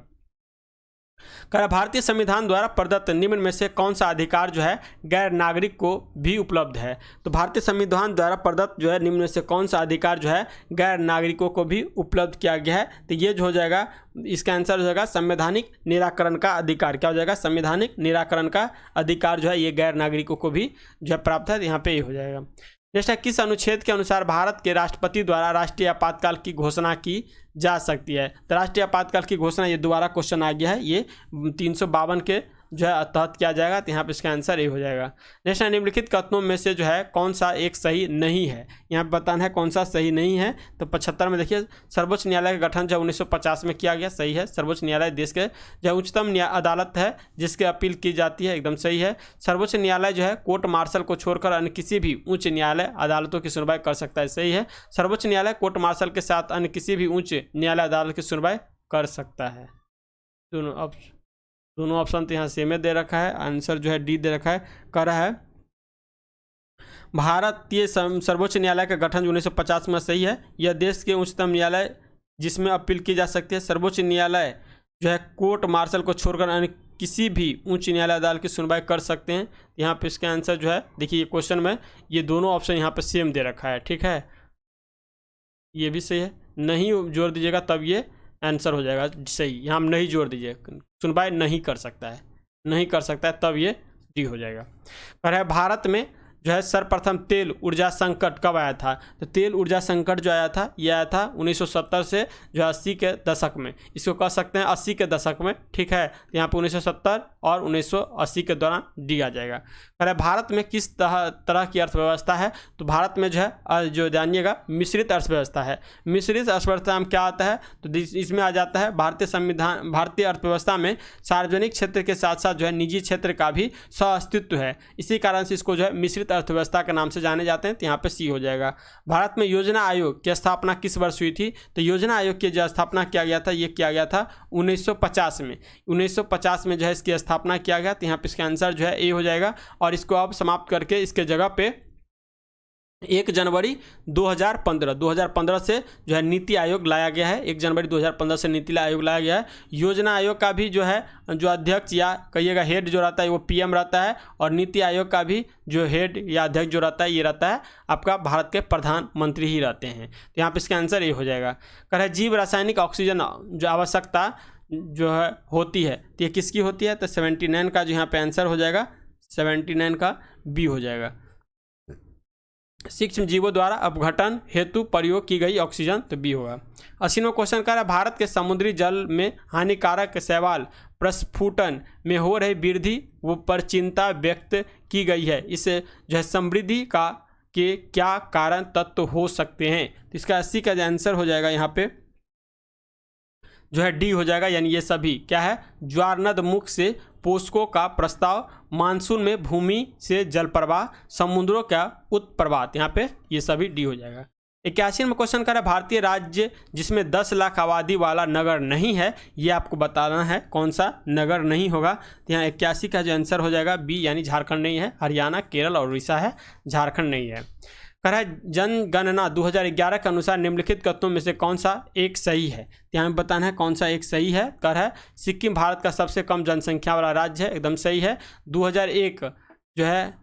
भारतीय संविधान द्वारा प्रदत्त निम्न में से कौन सा अधिकार जो है गैर नागरिक को भी उपलब्ध है? तो भारतीय संविधान द्वारा प्रदत्त जो है निम्न में से कौन सा अधिकार जो है गैर नागरिकों को भी उपलब्ध किया गया है? तो ये जो हो जाएगा इसका आंसर हो जाएगा संवैधानिक निराकरण का अधिकार। क्या हो जाएगा? संवैधानिक निराकरण का अधिकार जो है ये गैर नागरिकों को भी जो है प्राप्त है। यहाँ पे ये हो जाएगा। नेक्स्ट है किस अनुच्छेद के अनुसार भारत के राष्ट्रपति द्वारा राष्ट्रीय आपातकाल की घोषणा की जा सकती है? तो राष्ट्रीय आपातकाल की घोषणा ये दोबारा क्वेश्चन आ गया है, ये 352 के जो है तहत किया जाएगा। तो यहाँ पे इसका आंसर ये हो जाएगा। नेक्स्ट है निम्नलिखित कथनों में से जो है कौन सा एक सही नहीं है? यहाँ पे बताना है कौन सा सही नहीं है। तो 75 में देखिए सर्वोच्च न्यायालय का गठन जब 1950 में किया गया, सही है। सर्वोच्च न्यायालय देश के जो उच्चतम अदालत है जिसके अपील की जाती है, एकदम सही है। सर्वोच्च न्यायालय जो है कोर्ट मार्शल को छोड़कर अन्य किसी भी उच्च न्यायालय अदालतों की सुनवाई कर सकता है, सही है। सर्वोच्च न्यायालय कोर्ट मार्शल के साथ अन्य किसी भी उच्च न्यायालय अदालत की सुनवाई कर सकता है। दोनों ऑप्शन तो यहाँ सेम दे रखा है, आंसर जो है डी दे रखा है। कह रहा है भारतीय सर्वोच्च न्यायालय का गठन 1950 में, सही है। यह देश के उच्चतम न्यायालय जिसमें अपील की जा सकती है। सर्वोच्च न्यायालय जो है कोर्ट मार्शल को छोड़कर अन्य किसी भी उच्च न्यायालय अदालत की सुनवाई कर सकते हैं। यहाँ पे इसका आंसर जो है देखिए क्वेश्चन में ये दोनों ऑप्शन यहाँ पे सेम दे रखा है। ठीक है, ये भी सही है। नहीं जोड़ दीजिएगा तब ये आंसर हो जाएगा सही। यहाँ नहीं जोड़ दीजिए, सुनवाई नहीं कर सकता है, नहीं कर सकता है, तब ये डी हो जाएगा। पर है भारत में जो है सर्वप्रथम तेल ऊर्जा संकट कब आया था? तो तेल ऊर्जा संकट जो आया था ये आया था 1970 से जो 80 के दशक में, इसको कह सकते हैं 80 के दशक में, ठीक है। यहाँ पे 1970 और 1980 के दौरान दी आ जाएगा। अरे भारत में किस तरह की अर्थव्यवस्था है? तो भारत में जो है जो जानिएगा मिश्रित अर्थव्यवस्था है। मिश्रित अर्थव्यवस्था में क्या आता है? तो इसमें आ जाता है भारतीय अर्थव्यवस्था में सार्वजनिक क्षेत्र के साथ साथ जो है निजी क्षेत्र का भी सह-अस्तित्व है। इसी कारण से इसको जो है मिश्रित अर्थव्यवस्था के नाम से जाने जाते हैं। तो यहाँ पे सी हो जाएगा। भारत में योजना आयोग की स्थापना किस वर्ष हुई थी? तो योजना आयोग की जो स्थापना किया गया था ये किया गया था 1950 में। 1950 में जो है इसकी स्थापना किया गया। तो यहाँ पे इसका आंसर जो है ए हो जाएगा। और इसको अब समाप्त करके इसके जगह पे 1 जनवरी 2015 से जो है नीति आयोग लाया गया है। 1 जनवरी 2015 से नीति आयोग लाया गया है। योजना आयोग का भी जो है जो अध्यक्ष या कहिएगा हेड जो रहता है वो पीएम रहता है, और नीति आयोग का भी जो हेड या अध्यक्ष जो रहता है ये रहता है आपका भारत के प्रधानमंत्री ही रहते हैं। तो यहाँ पे इसका आंसर ये हो जाएगा। कह रहा है जीव रासायनिक ऑक्सीजन जो आवश्यकता जो है होती है तो ये किसकी होती है? तो 79 का जो यहाँ पे आंसर हो जाएगा 79 का बी हो जाएगा। सूक्ष्म जीवों द्वारा अपघटन हेतु प्रयोग की गई ऑक्सीजन, तो बी होगा। 80वां क्वेश्चन कर रहा है भारत के समुद्री जल में हानिकारक शैवाल प्रस्फुटन में हो रही वृद्धि वो पर चिंता व्यक्त की गई है। इस जो है समृद्धि का के क्या कारण तत्व हो सकते हैं? तो इसका 80 का आंसर हो जाएगा यहाँ पे जो है डी हो जाएगा। यानी ये सभी क्या है? ज्वारनद मुख से पोस्को का प्रस्ताव, मानसून में भूमि से जल प्रवाह, समुद्रों का उत्प्रवाह, यहाँ पे ये सभी डी हो जाएगा। 81वां क्वेश्चन कर रहा है भारतीय राज्य जिसमें 10 लाख आबादी वाला नगर नहीं है, ये आपको बताना है कौन सा नगर नहीं होगा। तो यहाँ 81 का जो आंसर हो जाएगा बी, यानी झारखंड नहीं है, हरियाणा, केरल और उड़ीसा है, झारखंड नहीं है। कह रहा है जनगणना 2011 के अनुसार निम्नलिखित कथनों में से कौन सा एक सही है? यहाँ में बताना है कौन सा एक सही है। कह रहा है सिक्किम भारत का सबसे कम जनसंख्या वाला राज्य है, एकदम सही है। 2001 जो है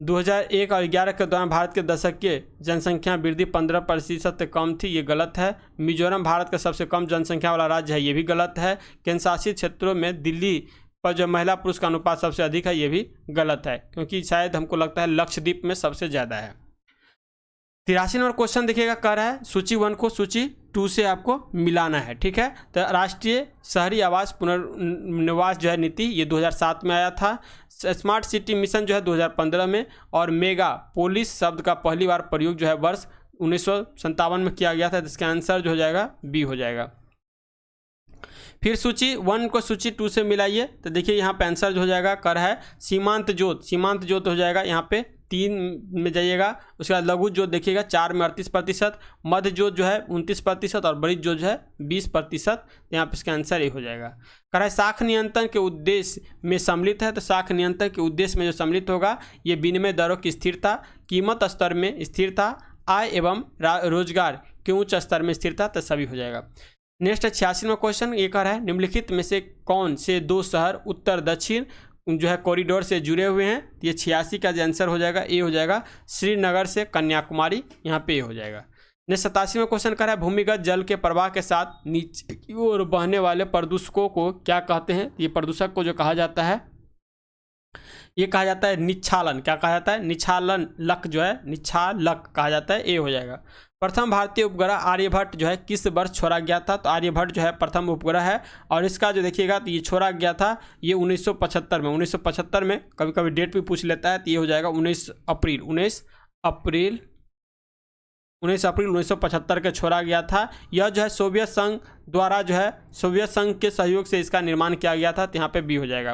2001 और 11 के दौरान भारत के दशक के जनसंख्या वृद्धि 15% कम थी, ये गलत है। मिजोरम भारत का सबसे कम जनसंख्या वाला राज्य है, ये भी गलत है। केंद्र शासित क्षेत्रों में दिल्ली पर जो महिला पुरुष का अनुपात सबसे अधिक है, ये भी गलत है, क्योंकि शायद हमको लगता है लक्षद्वीप में सबसे ज़्यादा है। 83 नंबर क्वेश्चन देखिएगा, कह रहा है सूची 1 को सूची 2 से आपको मिलाना है, ठीक है। तो राष्ट्रीय शहरी आवास पुनर्निवास जो है नीति ये 2007 में आया था। स्मार्ट सिटी मिशन जो है 2015 में, और मेगा पोलिस शब्द का पहली बार प्रयोग जो है वर्ष 1957 में किया गया था। इसका आंसर जो हो जाएगा बी हो जाएगा। फिर सूची 1 को सूची 2 से मिलाइए, तो देखिए यहाँ पे आंसर जो हो जाएगा कर है सीमांत जोत हो जाएगा, यहाँ पे 3 में जाइएगा। उसके बाद लघु जोत देखिएगा 4 में 38%, मध्य जोत जो है 29% और बड़ी जोत जो है 20%। यहाँ पे इसका आंसर ये हो जाएगा। कह रहा है शाख नियंत्रण के उद्देश्य में सम्मिलित है, तो शाख नियंत्रण के उद्देश्य में जो सम्मिलित होगा ये विनिमय दरों की स्थिरता, कीमत स्तर में स्थिरता, आय एवं रोजगार के उच्च स्तर में स्थिरता, तो सभी हो जाएगा। नेक्स्ट 86वां क्वेश्चन ये कह रहा है निम्नलिखित में से कौन से 2 शहर उत्तर दक्षिण जो है कॉरिडोर से जुड़े हुए हैं? ये 86 का जो आंसर हो जाएगा ए हो जाएगा, श्रीनगर से कन्याकुमारी, यहाँ पे ए हो जाएगा। नेक्स्ट 87वां क्वेश्चन कर रहा है भूमिगत जल के प्रवाह के साथ नीचे की ओर बहने वाले प्रदूषकों को क्या कहते हैं? ये प्रदूषक को जो कहा जाता है ये कहा जाता है निच्छालन। क्या कहा जाता है? निच्छालन लक जो है निच्छालक कहा जाता है, ए हो जाएगा। प्रथम भारतीय उपग्रह आर्यभट्ट जो है किस वर्ष छोड़ा गया था? तो आर्यभट्ट जो है प्रथम उपग्रह है, और इसका जो देखिएगा तो ये छोड़ा गया था ये 1975 में। 1975 में कभी कभी डेट भी पूछ लेता है, तो ये हो जाएगा 19 अप्रैल 1975 के छोड़ा गया था। यह जो है सोवियत संघ द्वारा जो है सोवियत संघ के सहयोग से इसका निर्माण किया गया था, तो यहाँ पे बी हो जाएगा।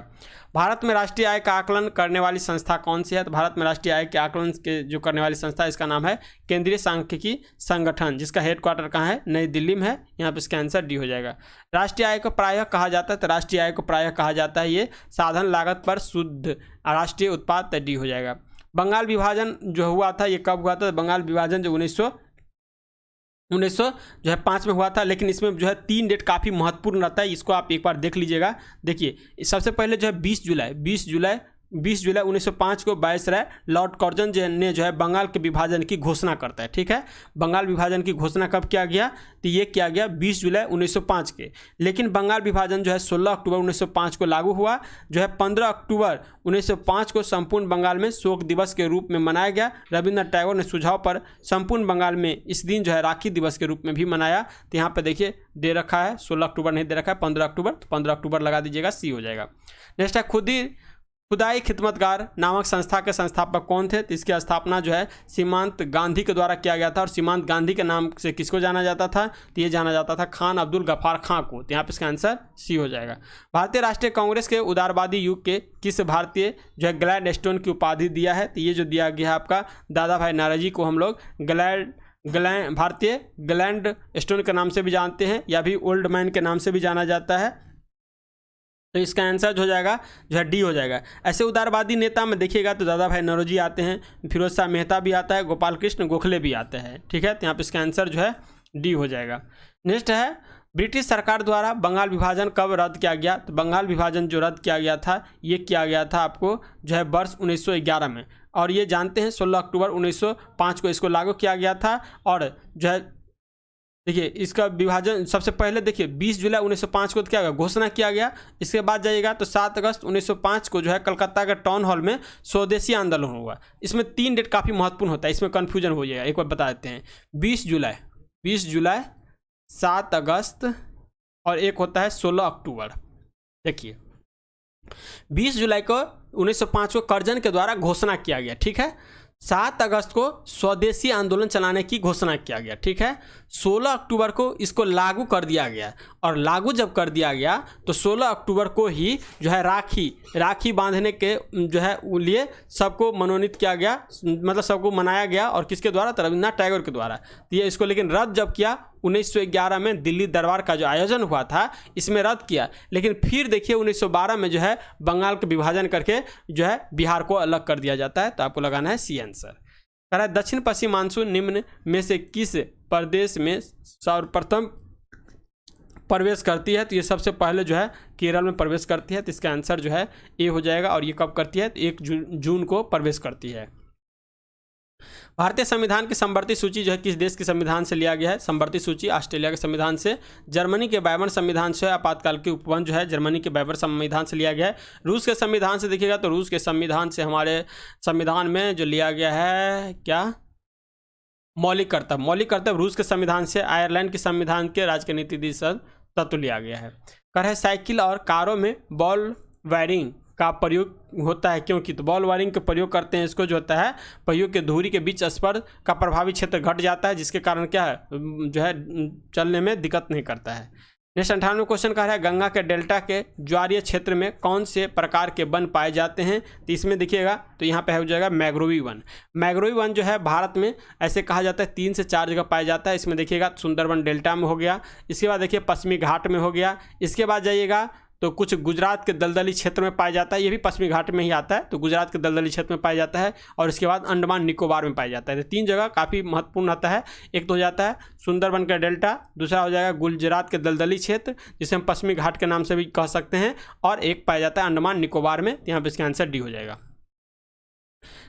भारत में राष्ट्रीय आय का आकलन करने वाली संस्था कौन सी है? तो भारत में राष्ट्रीय आय के आकलन के जो करने वाली संस्था इसका नाम है केंद्रीय सांख्यिकी संगठन, जिसका हेडक्वार्टर कहाँ है? नई दिल्ली में है। यहाँ पे इसका आंसर डी हो जाएगा। राष्ट्रीय आय को प्रायः कहा जाता है, तो राष्ट्रीय आय को प्रायः कहा जाता है ये साधन लागत पर शुद्ध राष्ट्रीय उत्पाद, तो डी हो जाएगा। बंगाल विभाजन जो हुआ था ये कब हुआ था? बंगाल विभाजन जो 1905 में हुआ था, लेकिन इसमें जो है 3 डेट काफ़ी महत्वपूर्ण रहता है, इसको आप एक बार देख लीजिएगा। देखिए सबसे पहले जो है 20 जुलाई 20 जुलाई 1905 को वायसराय लॉर्ड कर्जन ने जो है बंगाल के विभाजन की घोषणा करता है। ठीक है, बंगाल विभाजन की घोषणा कब किया गया, तो ये किया गया 20 जुलाई 1905 के। लेकिन बंगाल विभाजन जो है 16 अक्टूबर 1905 को लागू हुआ। जो है 15 अक्टूबर 1905 को संपूर्ण बंगाल में शोक दिवस के रूप में मनाया गया। रविंद्रनाथ टैगोर ने सुझाव पर संपूर्ण बंगाल में इस दिन जो है राखी दिवस के रूप में भी मनाया। तो यहाँ पे देखिए दे रखा है 16 अक्टूबर नहीं दे रखा है 15 अक्टूबर, तो 15 अक्टूबर लगा दीजिएगा, सी हो जाएगा। नेक्स्ट है खुदाई खिदमतगार नामक संस्था के संस्थापक कौन थे, तो इसकी स्थापना जो है सीमांत गांधी के द्वारा किया गया था। और सीमांत गांधी के नाम से किसको जाना जाता था, तो ये जाना जाता था खान अब्दुल गफ्फार खां को। तो यहाँ पे इसका आंसर सी हो जाएगा। भारतीय राष्ट्रीय कांग्रेस के उदारवादी युग के किस भारतीय जो है ग्लैड स्टोन की उपाधि दिया है, तो ये जो दिया गया है आपका दादा भाई नौरोजी को हम लोग भारतीय ग्लैड स्टोन के नाम से भी जानते हैं, या भी ओल्ड मैन के नाम से भी जाना जाता है। तो इसका आंसर जो हो जाएगा जो है डी हो जाएगा। ऐसे उदारवादी नेता में देखिएगा तो दादा भाई नौरोजी आते हैं, फिरोज शाह मेहता भी आता है, गोपाल कृष्ण गोखले भी आते हैं। ठीक है, तो यहाँ पे इसका आंसर जो है डी हो जाएगा। नेक्स्ट है ब्रिटिश सरकार द्वारा बंगाल विभाजन कब रद्द किया गया, तो बंगाल विभाजन जो रद्द किया गया था ये किया गया था आपको जो है वर्ष 1911 में। और ये जानते हैं 16 अक्टूबर 1905 को इसको लागू किया गया था। और जो है देखिए इसका विभाजन सबसे पहले देखिए 20 जुलाई 1905 को क्या गया, घोषणा किया गया। इसके बाद जाइएगा तो 7 अगस्त 1905 को जो है कलकत्ता के टाउन हॉल में स्वदेशी आंदोलन हुआ। इसमें 3 डेट काफ़ी महत्वपूर्ण होता है, इसमें कन्फ्यूजन हो जाएगा, एक बार बता देते हैं। 20 जुलाई 7 अगस्त और एक होता है 16 अक्टूबर। देखिए 20 जुलाई को 1905 को कर्जन के द्वारा घोषणा किया गया। ठीक है, 7 अगस्त को स्वदेशी आंदोलन चलाने की घोषणा किया गया। ठीक है, 16 अक्टूबर को इसको लागू कर दिया गया। और लागू जब कर दिया गया तो 16 अक्टूबर को ही जो है राखी बांधने के जो है लिए सबको मनोनीत किया गया, मतलब सबको मनाया गया। और किसके द्वारा, तो रविंद्रनाथ टैगोर के द्वारा। तो ये इसको लेकिन रद्द जब किया 1911 में दिल्ली दरबार का जो आयोजन हुआ था इसमें रद्द किया। लेकिन फिर देखिए 1912 में जो है बंगाल का विभाजन करके जो है बिहार को अलग कर दिया जाता है। तो आपको लगाना है सी आंसर। कह रहा है दक्षिण पश्चिम मानसून निम्न में से किस प्रदेश में सर्वप्रथम प्रवेश करती है, तो ये सबसे पहले जो है केरल में प्रवेश करती है। तो इसका आंसर जो है ए हो जाएगा। और ये कब करती है, तो 1 जून को प्रवेश करती है। भारतीय संविधान की समवर्ती सूची जो है किस देश के संविधान से लिया गया है, समवर्ती सूची ऑस्ट्रेलिया के संविधान से, जर्मनी के बायबर्न संविधान से, आपातकाल के उपवन जो है जर्मनी के बायबर्न संविधान से लिया गया है। रूस के संविधान से देखिएगा तो रूस के संविधान से हमारे संविधान में जो लिया गया है क्या, मौलिक कर्तव्य रूस के संविधान से, आयरलैंड के संविधान के राज्य के नीति तत्व लिया गया है। कर है साइकिल और कारों में बॉल वायरिंग का प्रयोग होता है क्योंकि, तो बॉल वायरिंग का प्रयोग करते हैं, इसको जो होता है पहियों के धुरी के बीच स्पर्श का प्रभावी क्षेत्र घट जाता है, जिसके कारण क्या है जो है चलने में दिक्कत नहीं करता है। नेक्स्ट 98 क्वेश्चन कह रहा है गंगा के डेल्टा के ज्वारीय क्षेत्र में कौन से प्रकार के वन पाए जाते हैं, तो इसमें देखिएगा तो यहाँ पे हो जाएगा मैग्रोवी वन। मैग्रोवी वन जो है भारत में ऐसे कहा जाता है 3 से 4 जगह पाया जाता है। इसमें देखिएगा सुंदरबन डेल्टा में हो गया, इसके बाद देखिए पश्चिमी घाट में हो गया, इसके बाद जाइएगा तो कुछ गुजरात के दलदली क्षेत्र में पाया जाता है, ये भी पश्चिमी घाट में ही आता है, तो गुजरात के दलदली क्षेत्र में पाया जाता है। और इसके बाद अंडमान निकोबार में पाया जाता है। तो 3 जगह काफ़ी महत्वपूर्ण आता है। एक तो हो जाता है सुंदरबन का डेल्टा, दूसरा हो जाएगा गुजरात के दलदली क्षेत्र जिसे हम पश्चिमी घाट के नाम से भी कह सकते हैं, और एक पाया जाता है अंडमान निकोबार में। यहाँ पर इसका आंसर डी हो जाएगा।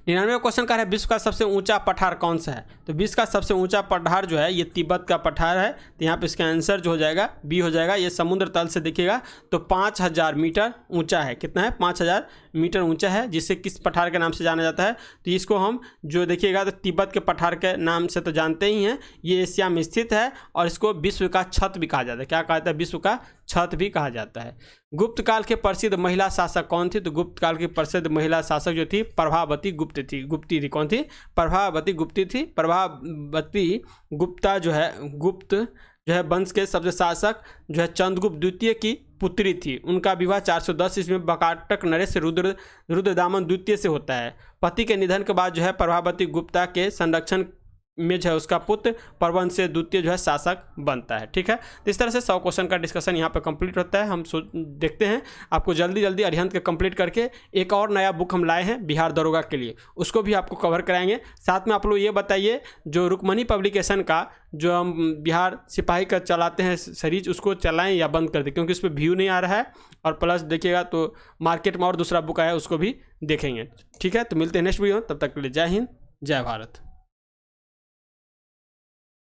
99 क्वेश्चन का है विश्व का सबसे ऊंचा पठार कौन सा है, तो विश्व का सबसे ऊंचा पठार जो है ये तिब्बत का पठार है। तो यहाँ पे इसका आंसर जो हो जाएगा बी हो जाएगा। ये समुद्र तल से देखिएगा तो 5000 मीटर ऊंचा है। कितना है, 5000 मीटर ऊंचा है, जिससे किस पठार के नाम से जाना जाता है, तो इसको हम जो देखिएगा तो तिब्बत के पठार के नाम से तो जानते ही हैं। ये एशिया में स्थित है और इसको विश्व का छत भी कहा जाता है। क्या कहा जाता है, विश्व का छत भी कहा जाता है। गुप्त काल के प्रसिद्ध महिला शासक कौन थी, तो गुप्त काल की प्रसिद्ध महिला शासक जो थी प्रभावती गुप्त थी। कौन थी, प्रभावती गुप्ती थी। प्रभावती गुप्ता जो है वंश के सबसे शासक जो है चंद्रगुप्त द्वितीय की पुत्री थी। उनका विवाह 410 ईस्वी में बकाटक नरेश रुद्रदामन द्वितीय से होता है। पति के निधन के बाद जो है प्रभावती गुप्ता के संरक्षण में जो है उसका पुत्र परवंश से द्वितीय जो है शासक बनता है। ठीक है, तो इस तरह से 100 क्वेश्चन का डिस्कशन यहाँ पे कंप्लीट होता है। हम देखते हैं आपको जल्दी जल्दी अरिहंत के कंप्लीट करके एक और नया बुक हम लाए हैं बिहार दरोगा के लिए, उसको भी आपको कवर कराएंगे। साथ में आप लोग ये बताइए जो रुक्मणी पब्लिकेशन का जो हम बिहार सिपाही का चलाते हैं सीरीज, उसको चलाएं या बंद कर दें, क्योंकि उस पर व्यू नहीं आ रहा है। और प्लस देखिएगा तो मार्केट में और दूसरा बुक आया, उसको भी देखेंगे। ठीक है, तो मिलते हैं नेक्स्ट वीडियो, तब तक के लिए जय हिंद, जय भारत।